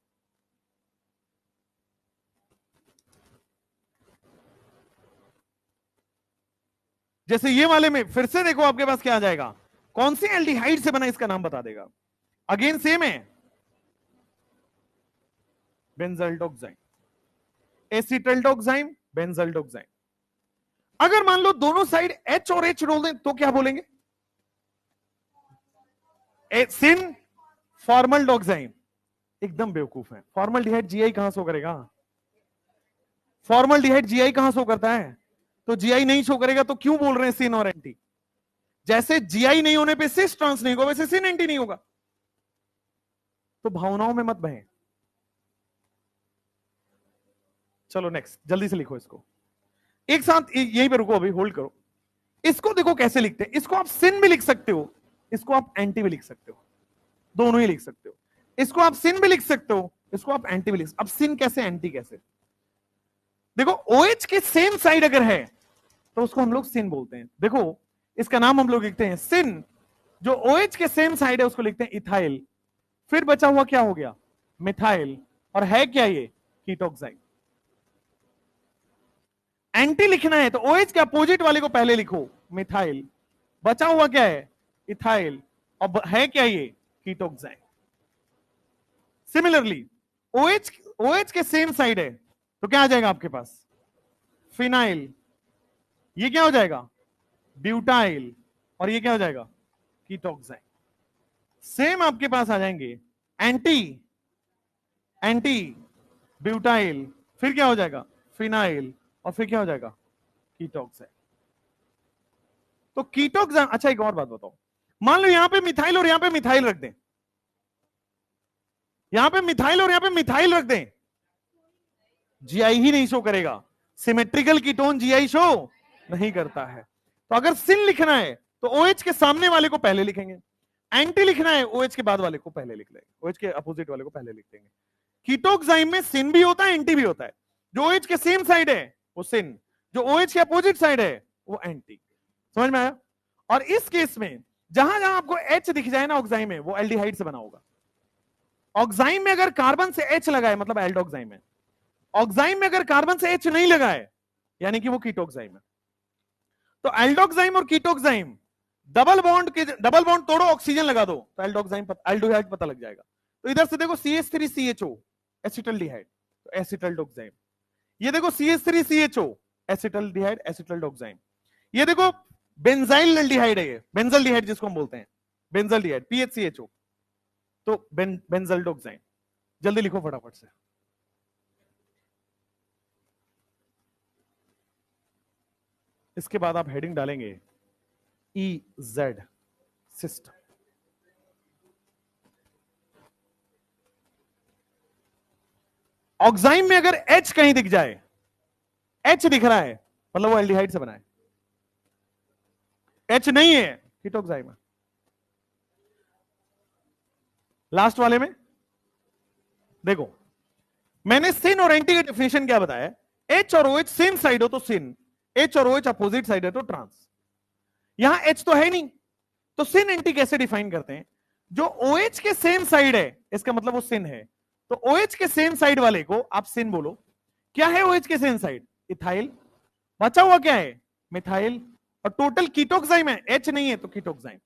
जैसे ये वाले में फिर से देखो आपके पास क्या आ जाएगा, कौन सी एल्डिहाइड से बना इसका नाम बता देगा। अगेन सेम है, बेंजल्डोक्साइम, एसिटल्डोक्साइम, बेंजल्डोक्साइम। अगर मान लो दोनों साइड H और H रोल दें तो क्या बोलेंगे? सिन फॉर्मल्डोक्साइम। एकदम बेवकूफ है। फॉर्मल्डिहाइड GI कहां शो करेगा? फॉर्मल्डिहाइड GI कहां शो करता है? तो GI नहीं शो करेगा तो क्यों बोल रहे हैं सिन और एंटी? जैसे GI नहीं होने पे सिस ट्रांस नहीं होगा, वैसे सिन एंटी नहीं होगा। तो भावनाओं में मत बहें। चलो नेक्स्ट, जल्दी से लिखो इसको एक साथ, यहीं पे रुको, अभी होल्ड करो। इसको देखो कैसे लिखते हैं। इसको आप सिन भी लिख सकते हो, इसको आप एंटी भी लिख सकते हो, दोनों ही लिख सकते हो। इसको आप सिन भी लिख सकते हो, इसको आप एंटी भी लिख सकते हो। अब सिन कैसे, एंटी कैसे? देखो OH के सेम साइड अगर है तो उसको हम लोग सिन बोलते हैं। देखो इसका नाम हम लोग लिखते हैं सिन। जो OH के सेम साइड है उसको लिखते हैं इथाइल। फिर बचा हुआ क्या हो गया? मिथाइल। और है क्या ये? कीटोक्साइड। एंटी लिखना है तो OH के अपोजिट वाले को पहले लिखो, मिथाइल। बचा हुआ क्या है? इथाइल। और है क्या ये? कीटोक्साइड। सिमिलरली OH के सेम साइड है तो क्या आ जाएगा आपके पास? फिनाइल। ये क्या हो जाएगा? ब्यूटाइल। और ये क्या हो जाएगा? कीटोक्साइड। सेम आपके पास आ जाएंगे एंटी एंटी ब्यूटाइल, फिर क्या हो जाएगा फिनाइल, और फिर क्या हो जाएगा कीटोक्साइड। तो कीटोक्साइड, अच्छा एक और बात बताओ, मान लो यहां पे मिथाइल और यहां पे मिथाइल रख दें, यहां पे मिथाइल और यहां पे मिथाइल रख दें, जीआई ही नहीं शो करेगा। सिमेट्रिकल कीटोन जीआई शो नहीं करता है। तो अगर सिन लिखना है तो ओएच के सामने वाले को पहले लिखेंगे, एंटी लिखना है ओएच के बाद वाले को पहले लिख लेंगे, ओएच के अपोजिट वाले को पहले लिख देंगे। कीटोक्साइम में सिन भी होता है एंटी भी होता है, जो ओएच के सेम साइड है वो सिन, जो ओएच के अपोजिट साइड है वो एंटी। समझ में आया? और इस केस में जहां जहां आपको एच दिख जाए ना ऑक्साइम में, वो एल्डिहाइड से बना होगा। ऑक्साइम में अगर कार्बन से एच लगा है मतलब एल्डोक्साइम है, ऑक्साइम में अगर कार्बन से एच नहीं लगा है यानी कि वो कीटोक्साइम है। तो एल्डोक्साइम और कीटोक्साइम डबल बॉन्ड तोड़ो, ऑक्सीजन लगा दो तो एल्डोक्साइम एल्डिहाइड पता लग जाएगा। तो इधर से देखो CH3CHO एसिटल्डिहाइड, तो एसिटल्डोक्साइम। ये देखो CH3CHO एसिटल्डिहाइड एसिटल्डोक्साइम। ये देखो बेंजाइल एल्डिहाइड है, ये बेंजल्डिहाइड जिसको हम बोलते हैं, बेंजल्डिहाइड PHCHO, तो बेंजल्डोक्साइम। जल्दी लिखो फटाफट से। इसके बाद आप हेडिंग डालेंगे EZ सिस्टम। ऑक्साइम में अगर H कहीं दिख जाए, H दिख रहा है मतलब वो एल्डिहाइड से बना है, H नहीं है कीटोक्साइम है। लास्ट वाले में देखो, मैंने सिन और एंटी का डेफिनेशन क्या बताया, H और OH सेम साइड हो तो सिन, H और OH अपोजिट साइड है तो ट्रांस। यहां H तो है नहीं, तो सिन एंटी कैसे डिफाइन करते हैं, जो OH के सेम साइड है इसका मतलब वो सिन है, तो OH के सेम साइड वाले को आप सिन बोलो। क्या है OH के सेम साइड, इथाइल, बचा हुआ क्या है मिथाइल, और टोटल कीटोक्साइम है, H नहीं है तो कीटोक्साइम।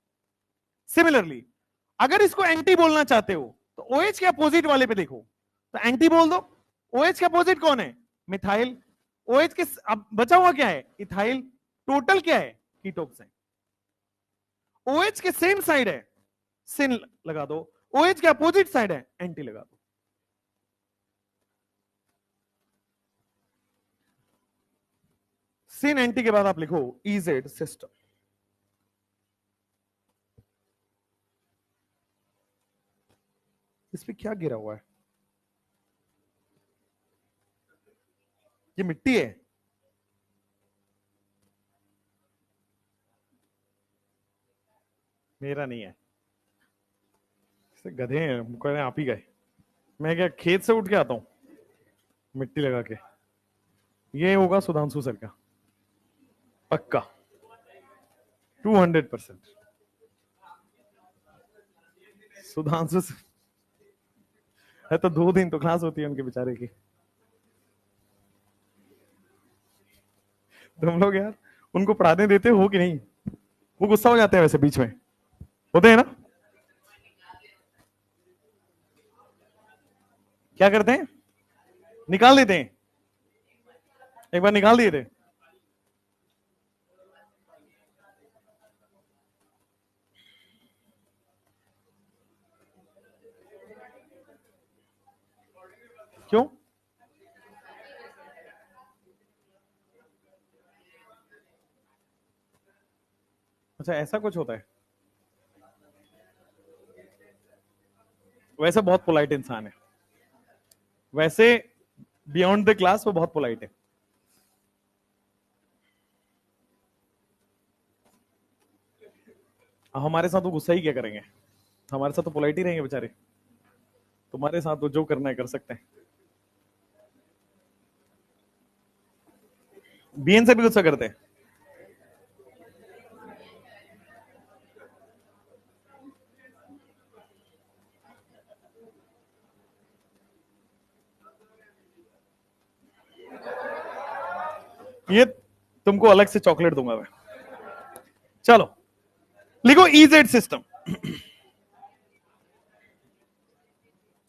सिमिलरली अगर इसको एंटी बोलना चाहते हो तो OH के अपोजिट वाले पे देखो, तो एंटी बोल दो। OH के अपोजिट कौन है मिथाइल, OH के अब बचा हुआ क्या है इथाइल, टोटल क्या है कीटोक्साइम। OH के सेम साइड है सिन लगा दो, OH के अपोजिट साइड है एंटी लगा दो। सिन एंटी के बाद आप लिखो EZ सिस्टम। इस पे क्या गिरा हुआ है, ये मिट्टी है, मेरा नहीं है, गधे हैं, आप ही गए, मैं क्या खेत से उठ के आता हूं मिट्टी लगा के। ये होगा सुधांशु सर का पक्का 200%। सुधांशु सर है तो 2 दिन तो क्लास होती है उनके बेचारे की। तुम लोग यार उनको पढ़ाने देते हो कि नहीं, वो गुस्सा हो जाते हैं वैसे बीच में, होते हैं ना, क्या करते हैं निकाल देते हैं, एक बार निकाल दिए थे। क्यों? अच्छा ऐसा कुछ होता है, वैसे बहुत पोलाइट इंसान है, वैसे बियॉन्ड द क्लास वो बहुत पोलाइट है। हमारे साथ वो गुस्सा ही क्या करेंगे, हमारे साथ तो पोलाइट ही रहेंगे बेचारे, तुम्हारे साथ वो जो करना है कर सकते हैं। बीएन से भी गुस्सा करते हैं। ये तुमको अलग से चॉकलेट दूंगा मैं। चलो लिखो EZ सिस्टम।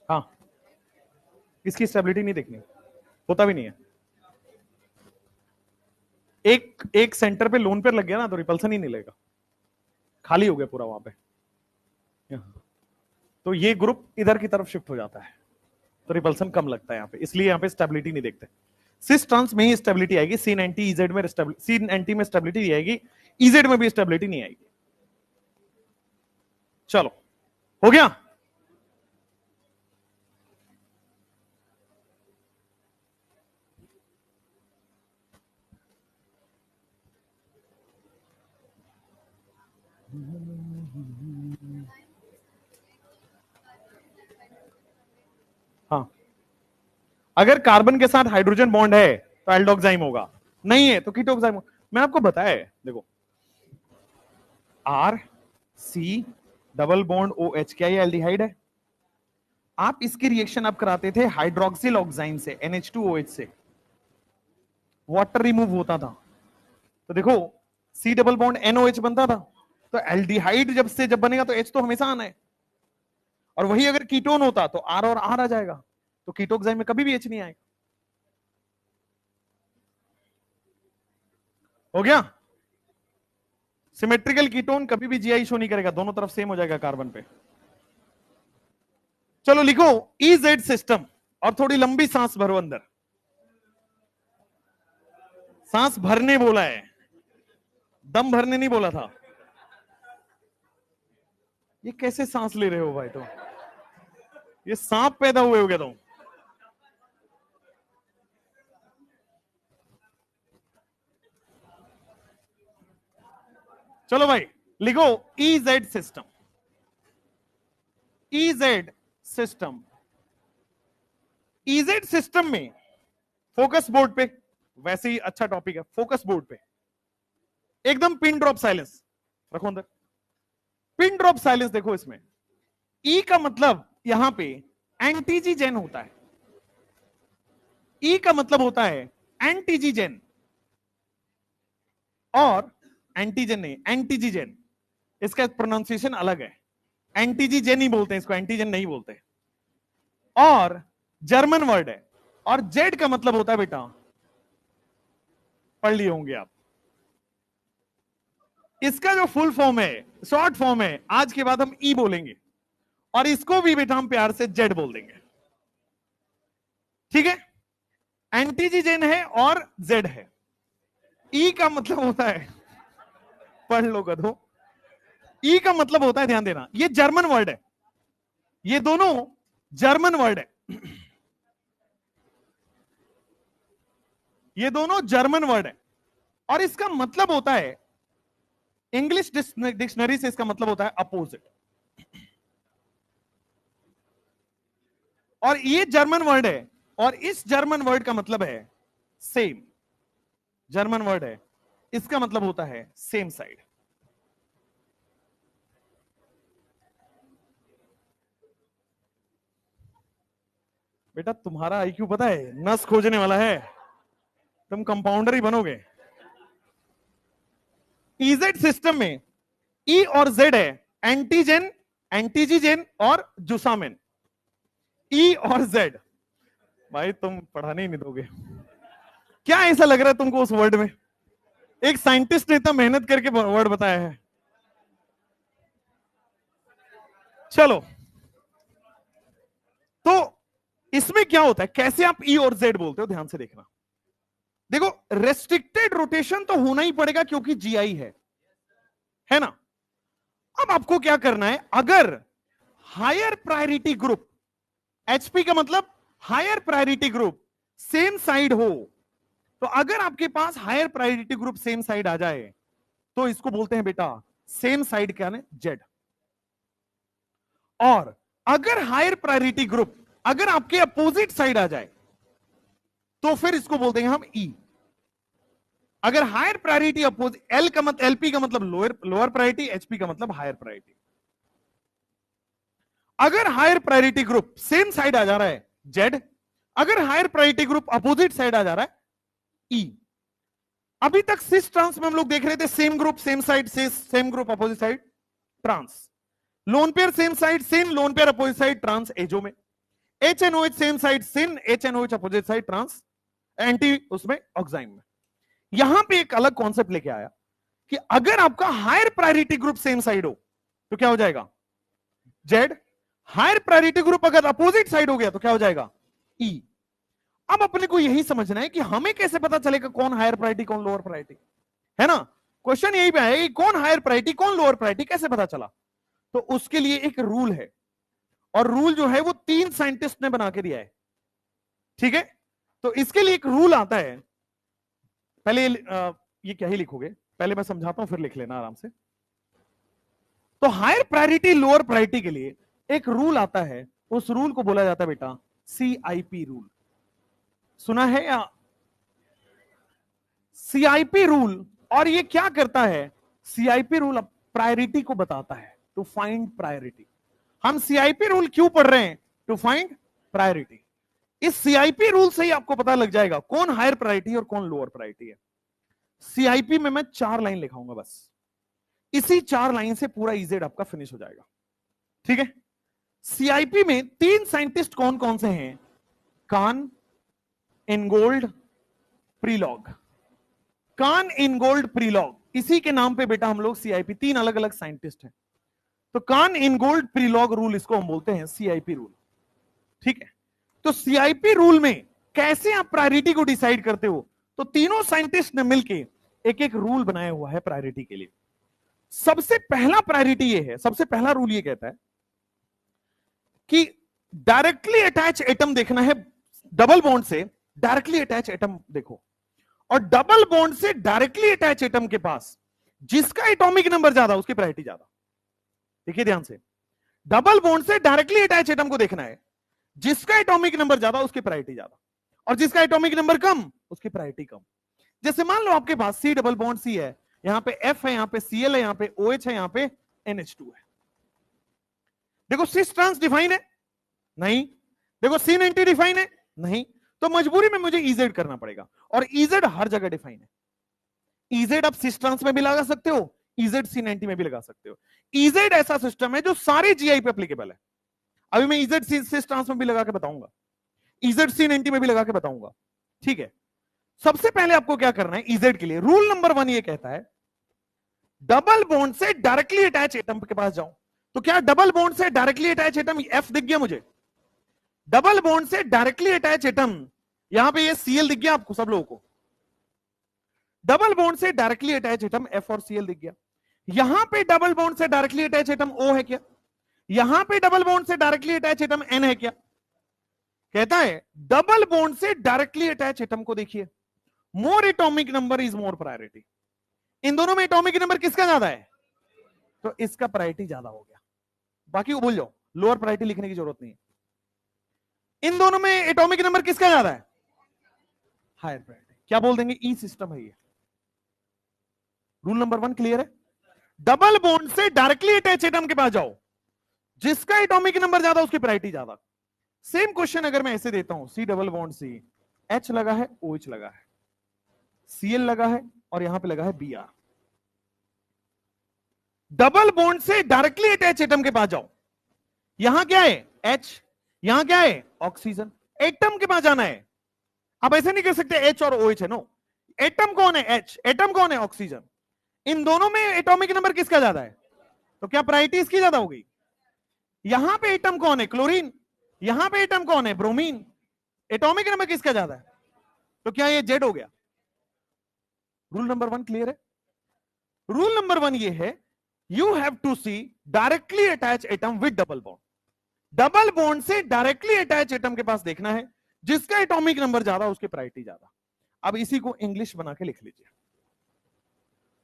हाँ इसकी स्टेबिलिटी नहीं देखनी, होता भी नहीं है। एक एक सेंटर पे लोन पेयर लग गया ना तो रिपल्सन ही नहीं लगेगा, खाली हो गया पूरा वहां पे। तो तो ये ग्रुप इधर की तरफ शिफ्ट हो जाता है, तो रिपल्सन कम लगता है यहाँ पे, इसलिए यहाँ पे स्टेबिलिटी नहीं देखते। सिस ट्रांस में ही स्टेबिलिटी आएगी, सीन एंटी इजेड में सीन एंटी में स्टेबिलिटी नहीं आएगी, इजेड में भी स्टेबिलिटी नहीं आएगी। चलो हो गया। हाँ, अगर कार्बन के साथ हाइड्रोजन बॉन्ड है तो एल्डोक्साइम होगा, नहीं है तो कीटोक्साइम होगा। मैं आपको बताया है, देखो R C double bond O H, क्या ये एल्डिहाइड है? आप इसकी रिएक्शन आप कराते थे हाइड्रोक्सिल ऑक्साइन से, NH2OH से, वाटर रिमूव होता था, तो देखो सी डबल बॉन्ड NOH बनता था, तो एल्डिहाइड जब बनेगा तो H तो हमेशा आना है, और वही अगर कीटोन होता तो R और R आ जाएगा, तो कीटोक्साइम में कभी भी H नहीं आएगा। हो गया। सिमेट्रिकल कीटोन कभी भी जीआई शो नहीं करेगा, दोनों तरफ सेम हो जाएगा कार्बन पे। चलो लिखो EZ सिस्टम, और थोड़ी लंबी सांस भरो अंदर, सांस भरने बोला है, दम भरने नहीं बोला था। ये कैसे सांस ले रहे हो भाई तुम? ये सांप पैदा हुए हो गया तुम? चलो भाई लिखो EZ system, EZ system. EZ system में फोकस बोर्ड पे, वैसे ही अच्छा टॉपिक है, फोकस बोर्ड पे एकदम पिन ड्रॉप साइलेंस रखो अंदर, पिन ड्रॉप साइलेंस। देखो इसमें E का मतलब यहां पे एंटीजीजेन होता है, E का मतलब होता है एंटीजीजेन, और एंटीजन नहीं, एंटीजीजेन, इसका प्रोनाउंसिएशन अलग है, एंटीजीजेन ही बोलते हैं इसको, एंटीजन नहीं बोलते, और जर्मन वर्ड है, और जेड का मतलब होता है, बेटा पढ़ लिए होंगे आप, इसका जो फुल फॉर्म है, शॉर्ट फॉर्म है, आज के बाद हम ई बोलेंगे, और इसको भी बेटा हम प्यार से जेड बोल देंगे, ठीक है? एंटीजीजेन है और जेड है। ई का मतलब होता है, पढ़ लो गधो, ई का मतलब होता है, ध्यान देना, ये जर्मन वर्ड है, ये दोनों जर्मन वर्ड है, ये दोनों जर्मन वर्ड है, और इसका मतलब होता है, इंग्लिश डिक्शनरी से इसका मतलब होता है अपोजिट, और ये जर्मन वर्ड है, और इस जर्मन वर्ड का मतलब है सेम, जर्मन वर्ड है, इसका मतलब होता है सेम साइड। बेटा तुम्हारा आईक्यू पता है नस खोजने वाला है, तुम कंपाउंडर ही बनोगे। EZ सिस्टम में E और Z है एंटीजन, एंटीजीजेन और जुसामिन, E और Z। भाई तुम पढ़ाने ही नहीं दोगे, क्या ऐसा लग रहा है तुमको उस वर्ड में? एक साइंटिस्ट ने इतना मेहनत करके वर्ड बताया है। चलो, तो इसमें क्या होता है, कैसे आप E और Z बोलते हो, ध्यान से देखना। देखो रेस्ट्रिक्टेड रोटेशन तो होना ही पड़ेगा क्योंकि जीआई है ना। अब आपको क्या करना है, अगर हायर प्रायोरिटी ग्रुप, HP का मतलब higher priority group same side हो, तो अगर आपके पास higher priority group same side आ जाए तो इसको बोलते हैं बेटा सेम साइड क्या है, जेड। और अगर हायर प्रायोरिटी ग्रुप अगर आपके अपोजिट साइड आ जाए तो फिर इसको बोलते हैं हम ई। अगर हायर प्रायोरिटी अपोजिट, एल का मतलब, एलपी का मतलब लोअर प्रायोरिटी, एचपी का मतलब हायर प्रायोरिटी। अगर higher priority group same side आ जा रहा है जेड, अगर higher priority group opposite side आ जा रहा है ई। अभी तक सिस ट्रांस में हम लोग देख रहे थे same group same side, same group opposite side trans, lone pair same side syn, lone pair opposite side trans azo में, HNOH same side syn, HNOH opposite side trans anti उसमें oxime में। यहां पे एक अलग कॉन्सेप्ट लेके आया कि अगर आपका higher priority group same side हो तो क्या हो जाएगा, जेड, हायर प्रायोरिटी ग्रुप अगर अपोजिट साइड हो गया तो क्या हो जाएगा, ई। अब अपने को यही समझना है कि हमें कैसे पता चलेगा कौन हायर प्रायोरिटी कौन लोअर प्रायोरिटी, है ना। क्वेश्चन यही पे है कि कौन हायर प्रायोरिटी कौन लोअर प्रायोरिटी कैसे पता चला। तो उसके लिए एक रूल है, और रूल जो है वो 3 साइंटिस्ट ने बना के दिया है, ठीक है। तो इसके लिए एक रूल आता है, पहले ये क्या ही लिखोगे, पहले मैं समझाता हूं फिर लिख लेना आराम से। तो हायर प्रायोरिटी लोअर प्रायोरिटी के लिए एक रूल आता है, उस रूल को बोला जाता है बेटा CIP रूल। सुना है या, CIP रूल। और ये क्या करता है, CIP रूल प्रायोरिटी को बताता है, टू फाइंड प्रायोरिटी। हम CIP रूल क्यों पढ़ रहे हैं, टू फाइंड प्रायोरिटी। इस CIP रूल से ही आपको पता लग जाएगा कौन हायर प्रायोरिटी और कौन लोअर प्रायोरिटी है। CIP में मैं 4 लाइन लिखाऊंगा बस, इसी 4 लाइन से पूरा इजेड आपका फिनिश हो जाएगा, ठीक है। CIP में 3 साइंटिस्ट कौन कौन से हैं, कान, इनगोल्ड, प्रीलॉग। कान, इनगोल्ड, प्रीलॉग, इसी के नाम पे बेटा हम लोग CIP, 3 अलग अलग साइंटिस्ट हैं। तो कान, इनगोल्ड, प्रीलॉग रूल, इसको हम बोलते हैं CIP रूल, ठीक है। तो CIP रूल में कैसे आप प्रायोरिटी को डिसाइड करते हो, तो तीनों साइंटिस्ट ने मिलकर एक एक रूल बनाया हुआ है प्रायोरिटी के लिए। सबसे पहला प्रायोरिटी ये है, सबसे पहला रूल ये कहता है कि डायरेक्टली अटैच एटम देखना है, डबल बॉन्ड से डायरेक्टली अटैच एटम देखो, और डबल बॉन्ड से डायरेक्टली अटैच एटम के पास जिसका एटॉमिक नंबर ज्यादा उसकी प्रायोरिटी ज्यादा। देखिए ध्यान से, डबल बॉन्ड से डायरेक्टली अटैच एटम को देखना है, जिसका एटॉमिक नंबर ज्यादा उसकी प्रायोरिटी ज्यादा, और जिसका एटॉमिक नंबर कम उसकी प्रायोरिटी कम। जैसे मान लो आपके पास C डबल बॉन्ड C है, यहां पे F है, यहां पे Cl है, यहां पे OH है, यहां पे NH2 है। देखो सिस ट्रांस डिफाइन है नहीं, देखो C90 डिफाइन है नहीं, तो मजबूरी में मुझे EZ करना पड़ेगा, और EZ हर जगह डिफाइन है। EZ आप सिस ट्रांस में भी लगा सकते हो, EZ C90 में भी लगा सकते हो। EZ ऐसा सिस्टम है जो सारे GI पे एप्लीकेबल है। अभी मैं EZ सिस ट्रांस में भी लगा के बताऊंगा, EZ C90 में भी लगा के बताऊंगा, ठीक है। सबसे पहले आपको क्या करना है, EZ के लिए रूल नंबर 1 ये कहता है डबल बॉन्ड से डायरेक्टली अटैच एटम के पास जाऊं। तो क्या डबल बॉन्ड से डायरेक्टली अटैच एटम F दिख गया मुझे, डबल बॉन्ड से डायरेक्टली अटैच एटम, यहां पे ये Cl दिख गया आपको सब लोगों को, डबल बॉन्ड से डायरेक्टली अटैच एटम F और Cl दिख गया। यहां पे डबल बॉन्ड से डायरेक्टली अटैच एटम O है क्या, यहां पे डबल बॉन्ड से डायरेक्टली अटैच एटम N है क्या। कहता है डबल बॉन्ड से डायरेक्टली अटैच एटम को देखिए, more atomic number is more priority. इन दोनों में एटॉमिक नंबर किसका ज्यादा है, तो इसका प्रायोरिटी ज्यादा हो गया, बाकी को भूल जाओ, लोअर प्रायोरिटी लिखने की जरूरत नहीं है। इन दोनों में एटॉमिक नंबर किसका ज्यादा है, हायर प्रायोरिटी। क्या बोल देंगे, ई सिस्टम है ये। रूल नंबर 1 क्लियर है, डबल बॉन्ड से डायरेक्टली अटैच एटम के पास जाओ, जिसका एटॉमिक नंबर ज्यादा उसकी प्रायोरिटी ज्यादा। सेम क्वेश्चन अगर मैं ऐसे देता हूं, C double bond C, H लगा है, OH लगा है, Cl लगा है, और यहां पे लगा है Br। डबल बॉन्ड से डायरेक्टली अटैच एटम के पास जाओ, यहां क्या है H, यहां क्या है ऑक्सीजन, एटम के पास जाना है। आप ऐसे नहीं कर सकते H और OH है, नो, एटम कौन है H, एटम कौन है ऑक्सीजन। इन दोनों में एटॉमिक नंबर किसका ज्यादा है, तो क्या प्रायोरिटी इसकी ज्यादा हो गई। यहां पे एटम कौन है क्लोरीन, यहां पे एटम कौन है ब्रोमीन, एटॉमिक नंबर किसका ज्यादा है, तो क्या ये Z हो गया। रूल नंबर 1 क्लियर है। रूल नंबर 1 ये है, you have to see directly attach atom with double bond. Double bond से डायरेक्टली अटैच एटम के पास देखना है, जिसका एटॉमिक नंबर ज्यादा उसकी प्रायोरिटी ज्यादा। अब इसी को इंग्लिश बना के लिख लीजिए।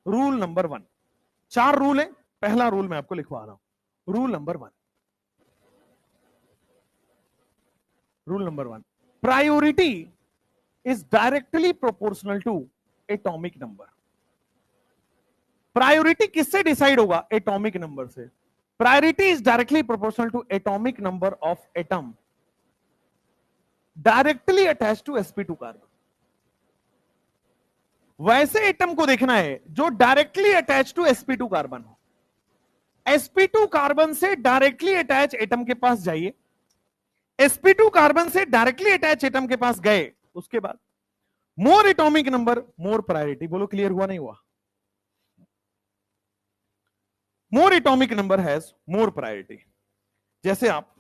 रूल नंबर 1, 4 रूल है, पहला रूल मैं आपको लिखवा रहा हूं। Rule number 1, rule number 1, priority is directly proportional to atomic number. Priority किससे डिसाइड होगा, एटॉमिक नंबर से। Priority is directly proportional to atomic number of atom directly attach to sp2 carbon. वैसे एटम को देखना है जो directly attach to sp2 carbon हो। sp2 carbon से डायरेक्टली अटैच एटम के पास जाइए, sp2 कार्बन से डायरेक्टली अटैच एटम के पास गए, उसके बाद more atomic number more priority. बोलो क्लियर हुआ नहीं हुआ, more atomic number has more priority. जैसे आप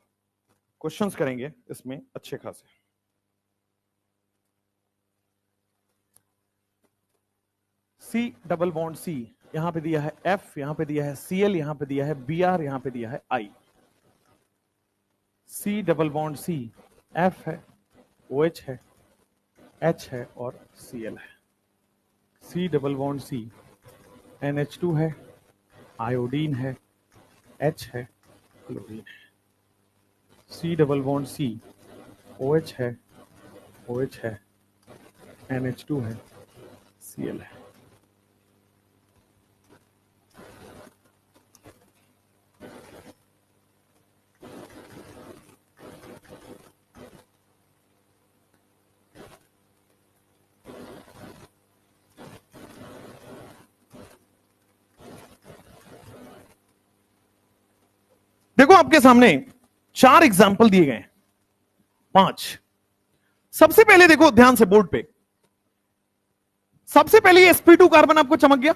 क्वेश्चंस करेंगे इसमें अच्छे खासे। सी डबल बॉन्ड सी, यहां पे दिया है एफ, यहां पे दिया है सीएल, यहां पे दिया है बीआर, यहां पे दिया है I. C double bond C, F है, OH है, H है और Cl है। सी डबल बॉन्ड सी, NH2 है, आयोडीन है, H है, क्लोरीन है। C double bond C, OH है, OH है, NH2 है, Cl है। देखो आपके सामने 4 एग्जाम्पल दिए गए, 5। सबसे पहले देखो ध्यान से बोर्ड पे, सबसे पहले sp2 कार्बन आपको चमक गया।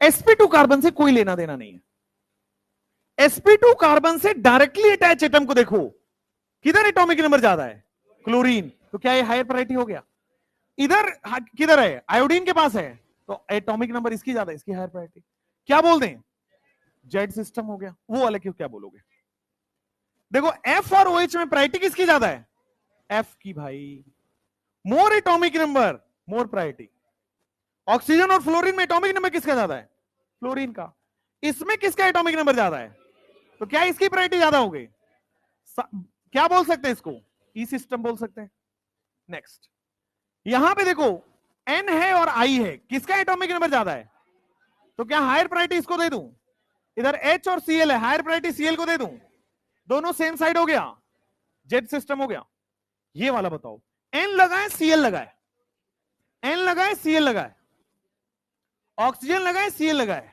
sp2 कार्बन से कोई लेना देना नहीं है। sp2 कार्बन से डायरेक्टली अटैच एटम को देखो, किधर एटॉमिक नंबर ज्यादा है? क्लोरीन। तो क्या ये हायर प्रायोरिटी हो गया? इधर किधर है? आयोडीन के पास है, तो एटॉमिक नंबर इसकी ज्यादा है, इसकी हायर प्रायोरिटी। क्या बोल दें? जेड सिस्टम हो गया। वो वाले क्यों क्या बोलोगे? देखो एफ और OH में प्रायोरिटी किसकी ज्यादा है? एफ की भाई। मोर atomic number, more priority. Oxygen और फ्लोरीन में एटॉमिक नंबर किसका ज्यादा है? फ्लोरीन का। इसमें किसका एटॉमिक नंबर ज्यादा है? तो क्या इसकी प्रायोरिटी ज्यादा हो गई? क्या बोल सकते हैं इसको? ई सिस्टम बोल सकते हैं। नेक्स्ट, यहां पे देखो N है और I है, किसका एटॉमिक नंबर ज्यादा है? तो क्या हायर प्रायोरिटी इसको दे दूं? इधर H और Cl है, हायर प्रायोरिटी Cl को दे दूं? दोनों सेम साइड हो गया, जेड सिस्टम हो गया। ये वाला बताओ, N लगाए Cl लगाए, N लगाए Cl लगाए, ऑक्सीजन लगाए Cl लगाए,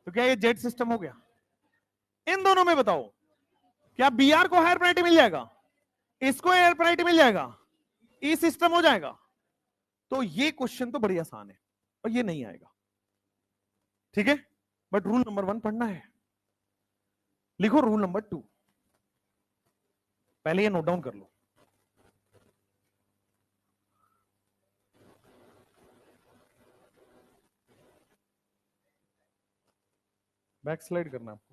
तो क्या ये जेड सिस्टम हो गया? इन दोनों में बताओ, क्या Br को हायर प्रायोरिटी मिल जाएगा? इसको हायर प्रायोरिटी मिल जाएगा? ई सिस्टम हो जाएगा? तो ये क्वेश्चन तो बड़ी आसान है और ये नहीं आएगा, ठीक है? बट रूल नंबर 1 पढ़ना है। लिखो रूल नंबर 2, पहले ये नोट डाउन कर लो। बैक स्लाइड करना आपको।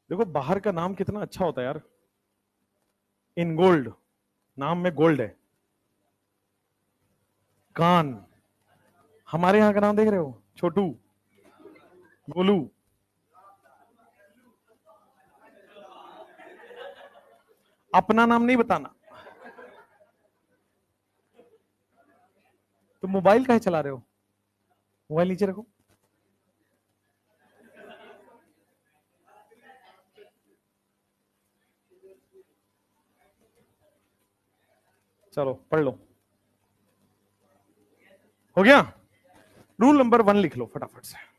देखो बाहर का नाम कितना अच्छा होता है यार, इन गोल्ड, नाम में गोल्ड है। कान, हमारे यहां का नाम देख रहे हो? छोटू, गोलू। अपना नाम नहीं बताना। तो मोबाइल काहे चला रहे हो? मोबाइल नीचे रखो। चलो पढ़ लो, हो गया? रूल नंबर 1 लिख लो फटाफट से।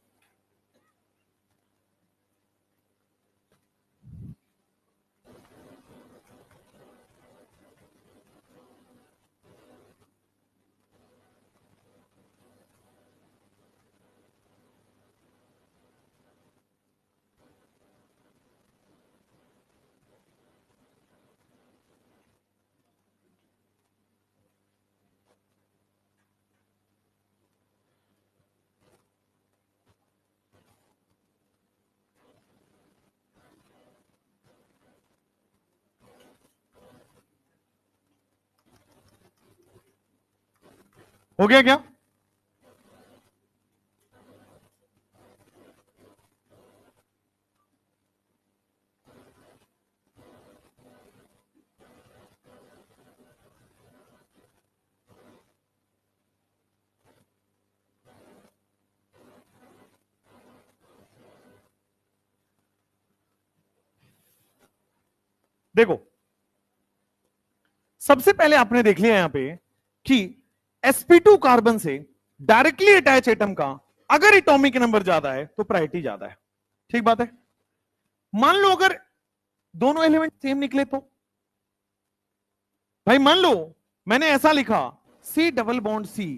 हो गया क्या? देखो सबसे पहले आपने देख लिया यहां पे कि sp2 कार्बन से डायरेक्टली अटैच एटम का अगर एटॉमिक नंबर ज्यादा है तो प्रायोरिटी ज्यादा है। ठीक बात है। मान लो अगर दोनों एलिमेंट सेम निकले तो भाई मान लो मैंने ऐसा लिखा सी डबल बॉन्ड सी,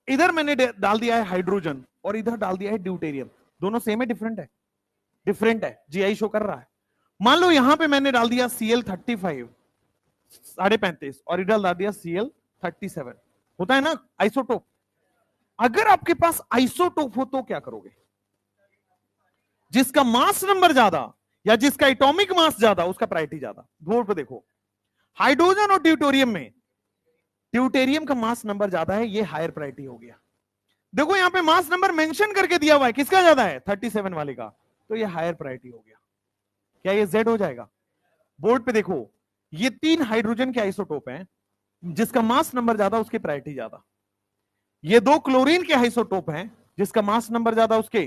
इधर मैंने डाल दिया है हाइड्रोजन और इधर डाल दिया है ड्यूटेरियम, दोनों सेम है डिफरेंट है? डिफरेंट है, जीआई शो कर रहा है। मान लो यहां पे मैंने डाल दिया Cl35 35.5 और इधर डाल दिया Cl37, होता है ना आइसोटोप। अगर आपके पास आइसोटोप हो तो क्या करोगे? जिसका मास नंबर ज्यादा या जिसका एटॉमिक मास ज्यादा उसका प्रायोरिटी ज्यादा। बोर्ड पे देखो, हाइड्रोजन और ड्यूटेरियम में ड्यूटेरियम का मास नंबर ज्यादा है, ये हायर प्रायोरिटी हो गया। देखो यहां पे मास नंबर मेंशन करके दिया हुआ है, किसका ज्यादा है? 37 वाले का, तो ये हायर प्रायोरिटी हो गया। क्या ये Z हो जाएगा? बोर्ड पे देखो, ये 3 हाइड्रोजन के आइसोटोप हैं, जिसका मास नंबर ज्यादा उसकी प्रायोरिटी ज्यादा। ये 2 क्लोरीन के आइसोटोप हैं, जिसका मास नंबर ज्यादा उसके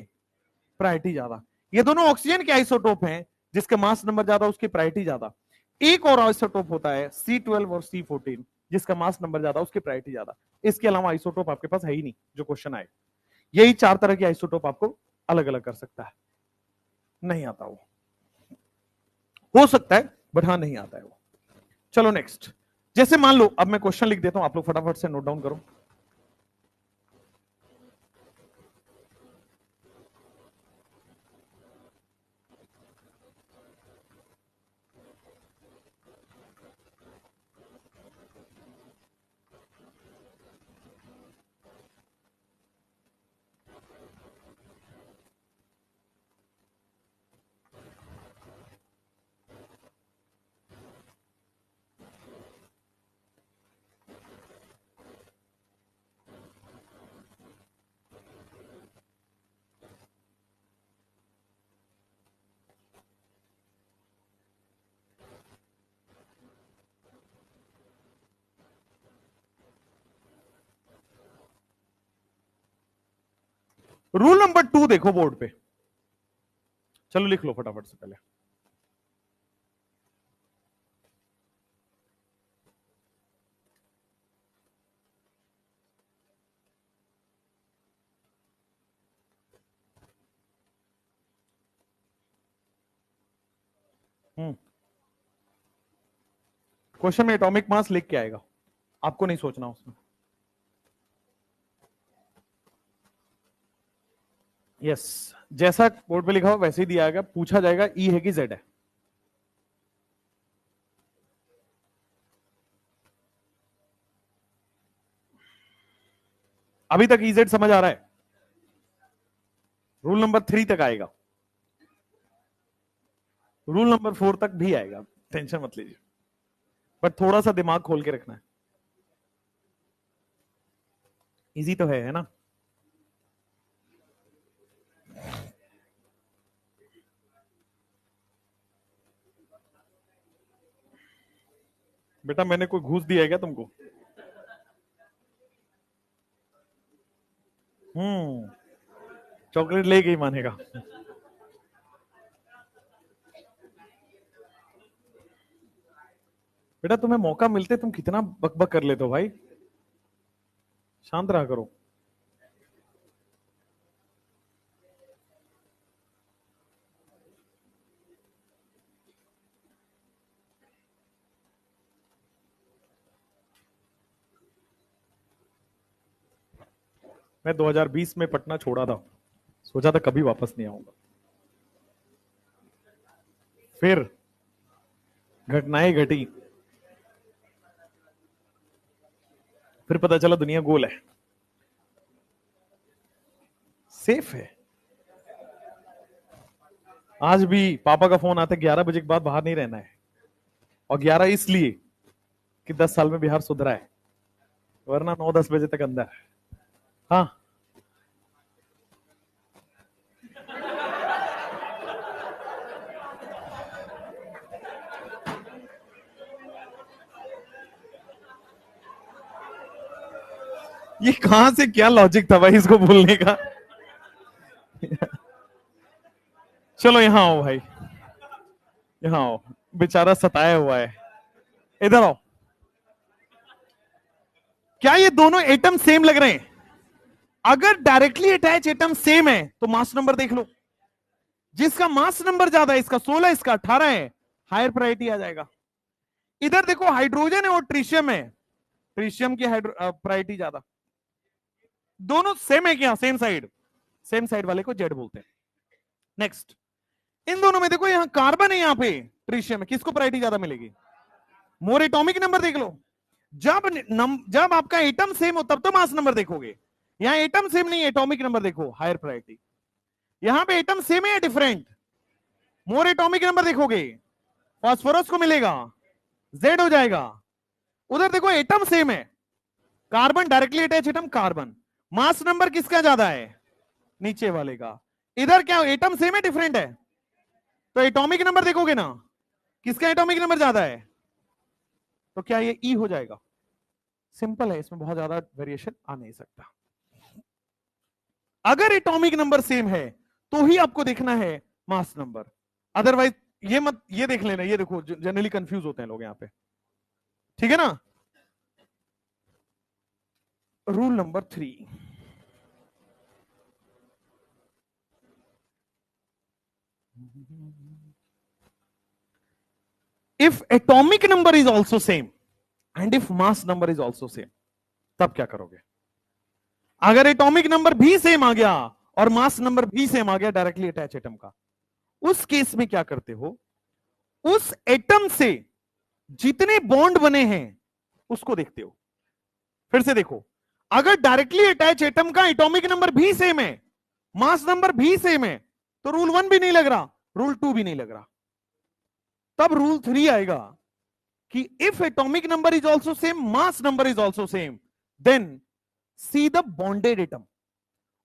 प्रायोरिटी ज्यादा। ये दोनों ऑक्सीजन के आइसोटोप हैं, जिसका मास नंबर ज्यादा उसकी प्रायोरिटी ज्यादा। एक और आइसोटोप होता है C12 और C14, जिसका मास नंबर ज्यादा उसकी प्रायोरिटी ज्यादा। इसके अलावा आइसोटोप आपके पास है ही नहीं जो क्वेश्चन आए। यही 4 तरह के आइसोटोप आपको अलग अलग कर सकता है। नहीं आता वो, हो सकता है बट हाँ नहीं आता है वो। चलो नेक्स्ट, जैसे मान लो अब मैं क्वेश्चन लिख देता हूं, आप लोग फटाफट से नोट डाउन करो। रूल नंबर 2 देखो बोर्ड पे, चलो लिख लो फटाफट से पहले। क्वेश्चन में एटॉमिक मास लिख के आएगा, आपको नहीं सोचना उसमें। यस, जैसा बोर्ड पे लिखा हो वैसे ही दिया जाएगा, पूछा जाएगा ई है कि जेड है। अभी तक इजेड समझ आ रहा है? रूल नंबर 3 तक आएगा, रूल नंबर 4 तक भी आएगा, टेंशन मत लीजिए, बट थोड़ा सा दिमाग खोल के रखना है। इजी तो है ना? बेटा मैंने कोई घूस दिया है क्या तुमको? चॉकलेट ले गई मानेगा। बेटा तुम्हें मौका मिलते तुम कितना बकबक कर लेते हो भाई, शांत रहा करो। मैं 2020 में पटना छोड़ा था, सोचा था कभी वापस नहीं आऊंगा। फिर घटनाएं घटी, फिर पता चला दुनिया गोल है, सेफ है। आज भी पापा का फोन आता है 11 बजे के बाद बाहर नहीं रहना है, और 11 इसलिए कि 10 साल में बिहार सुधरा है, वरना 9-10 बजे तक अंदर है। हाँ, ये कहां से क्या लॉजिक था भाई इसको बोलने का? चलो यहां आओ भाई, यहां आओ, बेचारा सताया हुआ है, इधर आओ। क्या ये दोनों एटम सेम लग रहे हैं? अगर डायरेक्टली अटैच एटम सेम है तो मास नंबर देख लो, जिसका मास नंबर ज्यादा है, इसका 16 इसका 18 है, हायर प्रायोरिटी आ जाएगा। इधर देखो हाइड्रोजन है और ट्रिशियम है, ट्रिशियम की प्रायोरिटी ज्यादा। दोनों सेम है क्या? सेम साइड वाले को जेड बोलते हैं। नेक्स्ट, इन दोनों में देखो यहां कार्बन है, यहां पे ट्रिशियम है, किसको प्रायोरिटी ज्यादा मिलेगी? मोर एटॉमिक नंबर देख लो। जब आपका एटम सेम हो तब तो मास नंबर देखोगे, यहां एटम सेम नहीं है, एटॉमिक नंबर देखो, हायर प्रायोरिटी। यहां पे एटम सेम है या डिफरेंट? मोर एटॉमिक नंबर देखोगे, फास्फोरस को मिलेगा, जेड हो जाएगा। उधर देखो एटम सेम है, carbon directly attach atom carbon, mass number किसका ज्यादा है? नीचे वाले का। इधर क्या एटम सेम है डिफरेंट है? तो एटॉमिक नंबर देखोगे ना, किसका एटॉमिक नंबर ज्यादा है? तो क्या ये ई हो जाएगा? सिंपल है, इसमें बहुत ज्यादा वेरिएशन आ नहीं सकता। अगर एटॉमिक नंबर सेम है तो ही आपको देखना है मास नंबर, अदरवाइज ये देख लेना। ये देखो जनरली कंफ्यूज होते हैं लोग यहां पे, ठीक है ना। Rule number 3, if atomic number is also same and if mass number is also same, तब क्या करोगे? अगर एटॉमिक नंबर भी सेम आ गया और मास नंबर भी सेम आ गया डायरेक्टली अटैच एटम का, उस केस में क्या करते हो? उस एटम से जितने बॉन्ड बने हैं उसको देखते हो। फिर से देखो, अगर डायरेक्टली अटैच एटम का एटॉमिक नंबर भी सेम है, मास नंबर भी सेम है, तो रूल 1 भी नहीं लग रहा, रूल 2 भी नहीं लग रहा। तब रूल 3 आएगा कि if atomic number is also same, mass number is also same, then see the bonded atom.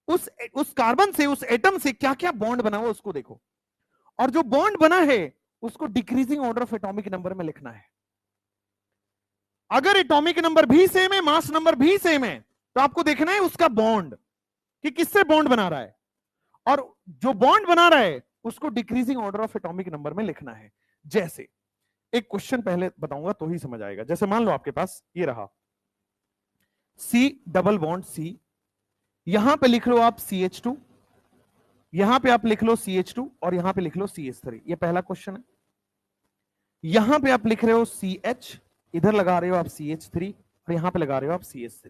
उस कार्बन से, उस एटम से क्या क्या बॉन्ड बना हुआ उसको देखो, और जो बॉन्ड बना है उसको decreasing order of atomic number में लिखना है। अगर एटॉमिक नंबर भी सेम है, मास नंबर भी सेम है, तो आपको देखना है उसका बॉन्ड कि किससे बॉन्ड बना रहा है, और जो बॉन्ड बना रहा है उसको decreasing order of atomic number में लिखना है। जैसे एक क्वेश्चन पहले बताऊंगा तो ही समझ आएगा। जैसे मान लो आपके पास ये रहा C डबल बॉन्ड C, यहां पे लिख लो आप CH2, यहां पे आप लिख लो CH2 और यहां पे लिख लो CH3। ये पहला क्वेश्चन है। यहां पे आप लिख रहे हो CH, इधर लगा रहे हो आप CH3 और यहां पे लगा रहे हो आप CH3।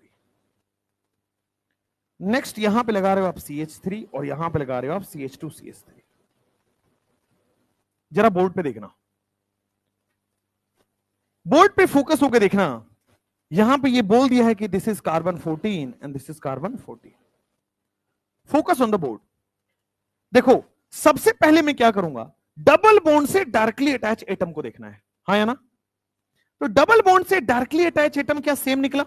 नेक्स्ट यहां पे लगा रहे हो आप CH3 और यहां पे लगा रहे हो आप CH2 CH3। जरा बोर्ड पे देखना, बोर्ड पे फोकस होकर देखना। यहां पे ये बोल दिया है कि this is carbon 14 and this is carbon 14। Focus on the board. देखो सबसे पहले मैं क्या करूंगा, डबल बॉन्ड से डायरेक्टली अटैच एटम को देखना है, हाँ या ना। तो डबल बॉन्ड से डायरेक्टली अटैच एटम क्या सेम निकला?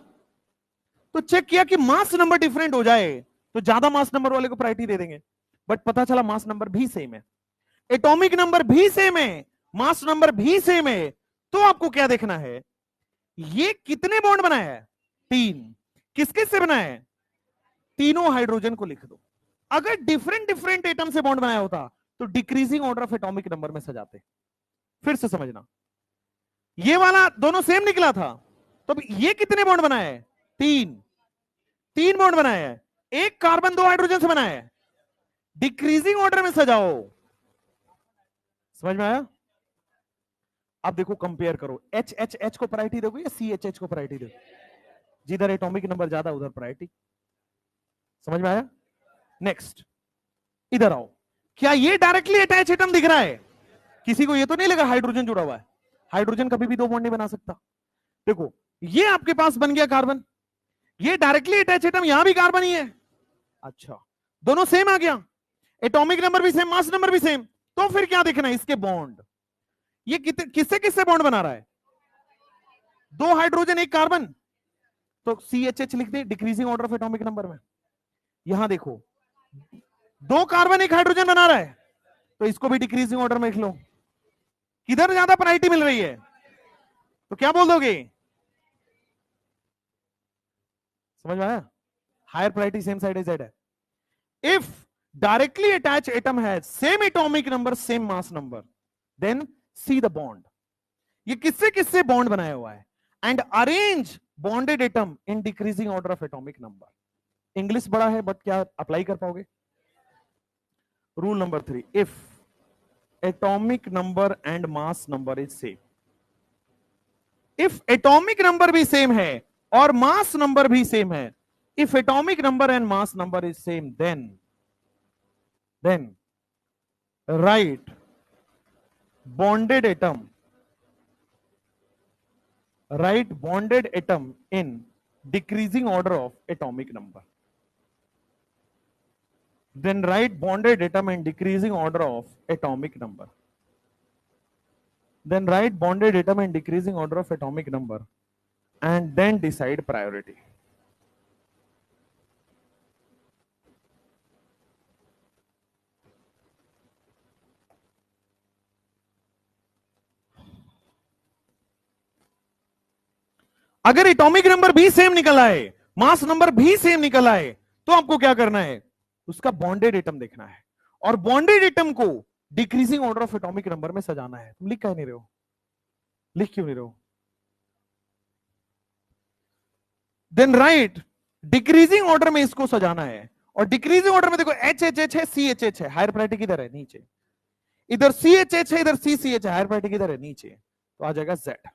तो चेक किया कि मास नंबर डिफरेंट हो जाए तो ज्यादा मास नंबर वाले को प्रायोरिटी दे देंगे, बट पता चला मास नंबर भी सेम है, एटॉमिक नंबर भी सेम है, मास नंबर भी सेम है। तो आपको क्या देखना है, ये कितने बॉन्ड बनाया है? 3। किस किस से बनाया है? तीनों हाइड्रोजन को लिख दो। अगर डिफरेंट डिफरेंट एटम से बॉन्ड बनाया होता तो decreasing order of atomic number में सजाते। फिर से समझना, ये वाला दोनों सेम निकला था, तो ये कितने बॉन्ड बनाया है? 3 बॉन्ड बनाया है, एक कार्बन 2 हाइड्रोजन से बनाया है, डिक्रीजिंग ऑर्डर में सजाओ। समझ में आया? अब देखो कंपेयर करो, H को प्रायोरिटी दोगे या CH को प्रायोरिटी दोगे? जिधर एटॉमिक नंबर ज्यादा उधर प्रायोरिटी। समझ में आया? नेक्स्ट इधर आओ, क्या ये डायरेक्टली अटैच एटम दिख रहा है? किसी को ये तो नहीं लगा हाइड्रोजन जुड़ा हुआ है? हाइड्रोजन कभी भी 2 बॉन्ड नहीं बना सकता। देखो ये आपके पास बन गया कार्बन, ये डायरेक्टली अटैच एटम यहां भी कार्बन ही है। अच्छा दोनों सेम आ गया, एटॉमिक नंबर भी सेम, मास नंबर भी सेम, तो फिर क्या देखना है? इसके बॉन्ड। ये किससे किससे बॉन्ड बना रहा है? 2 हाइड्रोजन 1 कार्बन, तो CH लिख दे decreasing order of atomic number में। यहां देखो 2 कार्बन 1 हाइड्रोजन बना रहा है, तो इसको भी डिक्रीजिंग ऑर्डर में लिख लो। किधर ज्यादा प्रायोरिटी मिल रही है? तो क्या बोल दोगे? समझ में आया? Higher priority same side Z है। If directly attach atom has same atomic number same mass number, then see the bond. ये किससे किससे बॉन्ड बनाया हुआ है, and arrange bonded atom in decreasing order of atomic number. English बड़ा है but क्या अप्लाई कर पाओगे? Rule number 3, if atomic number and mass number is same, if atomic number भी सेम है और मास नंबर भी सेम है, if atomic number and mass number is same, then write bonded atom, write bonded atom in decreasing order of atomic number, then write bonded atom in decreasing order of atomic number, then write bonded atom in decreasing order of atomic number, and then decide priority. अगर atomic number भी same निकल आए, mass number भी same निकल आए, तो आपको क्या करना है? उसका बॉन्डेड एटम देखना है और बॉन्डेड एटम को decreasing order of atomic number में सजाना है। तुम लिख क्यों नहीं रहे हो? लिख क्यों नहीं रहे हो? देन राइट, डिक्रीजिंग ऑर्डर में इसको सजाना है और डिक्रीजिंग ऑर्डर में देखो एच एच एच है, सी एच एच है, हायर प्रायोरिटी किधर है? नीचे। इधर सी एच एच है, इधर सी सी एच है, हायर प्रायोरिटी किधर है? नीचे। तो आ जाएगा जेड।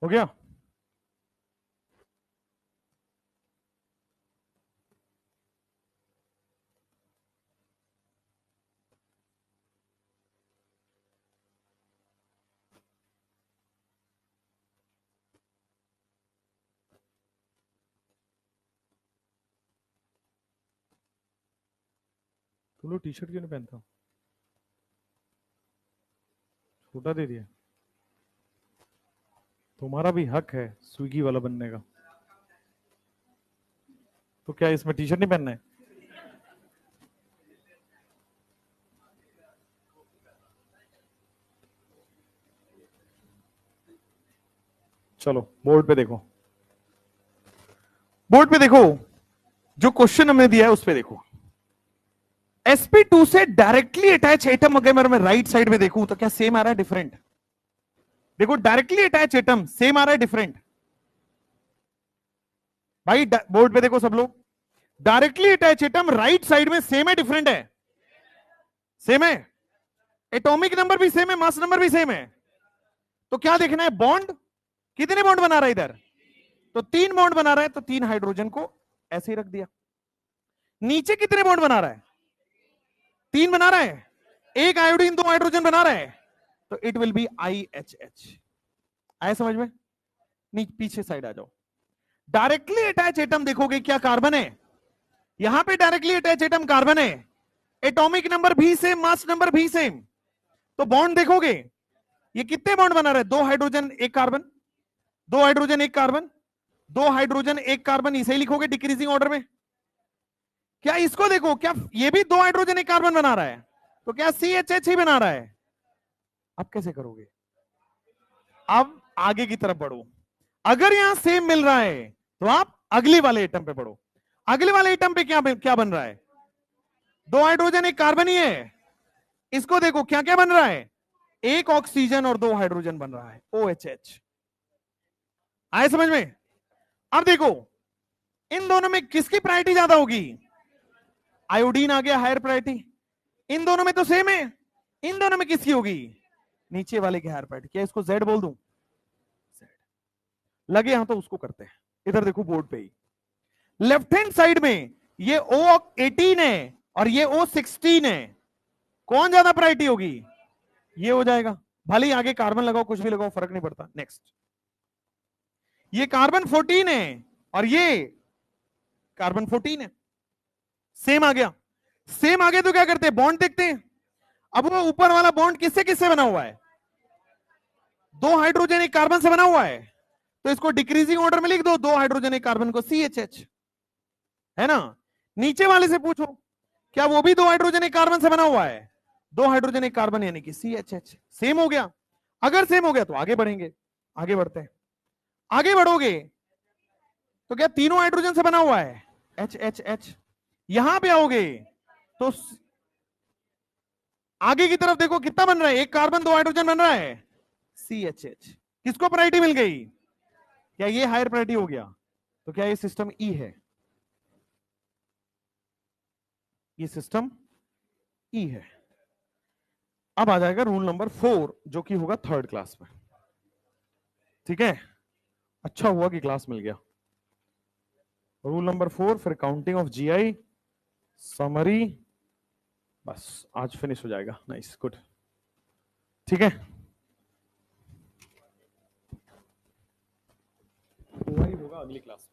हो गया? तुम लोग टी शर्ट क्यों नहीं पहनता? छोटा दे दिया। तुम्हारा भी हक है स्विगी वाला बनने का। तो क्या इसमें टी शर्ट नहीं पहनना है? चलो बोर्ड पे देखो, बोर्ड पे देखो, जो क्वेश्चन हमने दिया है उस पे देखो। sp2 से डायरेक्टली अटैच एटम अगर मैं राइट साइड में देखूं तो क्या सेम आ रहा है डिफरेंट? देखो डायरेक्टली अटैच एटम सेम आ रहा है डिफरेंट? भाई बोर्ड पे देखो सब लोग, directly attach atom right side में सेम है डिफरेंट है? सेम है। एटॉमिक नंबर भी सेम है, मास नंबर भी सेम है। तो क्या देखना है? बॉन्ड। कितने बॉन्ड बना रहा है इधर? तो 3 बॉन्ड बना रहा है, तो 3 हाइड्रोजन को ऐसे ही रख दिया। नीचे कितने बॉन्ड बना रहा है? 3 बना रहा है। 1 आयोडीन 2 हाइड्रोजन बना रहा है। तो इट विल बी IHH। आया समझ में? नहीं, पीछे साइड आ जाओ। डायरेक्टली अटैच एटम देखोगे क्या कार्बन है, यहां पे डायरेक्टली अटैच एटम कार्बन है, एटॉमिक नंबर भी सेम, मास नंबर भी सेम, तो बॉन्ड देखोगे ये कितने बॉन्ड बना रहा है, 2 hydrogen 1 carbon, 2 hydrogen 1 carbon, 2 hydrogen 1 carbon, इसे ही लिखोगे डिक्रीजिंग ऑर्डर में। क्या इसको देखो, क्या ये भी 2 हाइड्रोजन 1 कार्बन बना रहा है, तो क्या CHH ही बना रहा है। अब कैसे करोगे, अब आगे की तरफ बढ़ो, अगर यहां सेम मिल रहा है तो आप अगले वाले एटम पे बढ़ो। अगले वाले एटम पे क्या बन रहा है, 2 हाइड्रोजन 1 कार्बन ही है, इसको देखो क्या क्या बन रहा है, 1 ऑक्सीजन और 2 हाइड्रोजन बन रहा है, OHH। आए समझ में? अब देखो इन दोनों में किसकी प्रायोरिटी ज्यादा होगी, आयोडीन आ गया हायर प्रायोरिटी, इन दोनों में तो सेम है, इन दोनों में किसकी होगी, नीचे वाले की हायर प्रायोरिटी। क्या इसको Z बोल दूं, लगे यहां तो उसको करते हैं। इधर देखो बोर्ड पे ही लेफ्ट हैंड साइड में ये O18 है और ये O16 है, कौन ज्यादा प्रायोरिटी होगी, ये हो जाएगा, भले ही आगे कार्बन लगाओ कुछ भी लगाओ फर्क नहीं पड़ता। नेक्स्ट, ये कार्बन 14 है और ये कार्बन 14 है, सेम आ गया, सेम आ गया तो क्या करते हैं, बॉन्ड देखते हैं। अब वो ऊपर वाला बॉन्ड किससे किससे बना हुआ है, 2 हाइड्रोजन 1 कार्बन से बना हुआ है, तो इसको डिक्रीजिंग ऑर्डर में लिख दो, 2 हाइड्रोजन 1 कार्बन को CHH, है ना। नीचे वाले से पूछो क्या वो भी 2 हाइड्रोजन 1 कार्बन से बना हुआ है, 2 हाइड्रोजन 1 कार्बन यानी कि CHH, सेम हो गया। अगर सेम हो गया तो आगे बढ़ेंगे, आगे बढ़ते हैं। आगे बढ़ोगे तो क्या तीनों हाइड्रोजन से बना हुआ है, HHH, यहां पे आओगे तो आगे की तरफ देखो कितना बन रहा है, 1 कार्बन 2 हाइड्रोजन बन रहा है, CHH। किसको प्रायोरिटी मिल गई, क्या ये हायर प्रायोरिटी हो गया, तो क्या ये सिस्टम E है, ये सिस्टम E है। अब आ जाएगा रूल नंबर 4 जो कि होगा 3rd क्लास में, ठीक है। अच्छा हुआ कि क्लास मिल गया। रूल नंबर 4, फिर काउंटिंग ऑफ GI, समरी, बस आज फिनिश हो जाएगा। नाइस, गुड, ठीक है। हुआ ही होगा अगली क्लास में।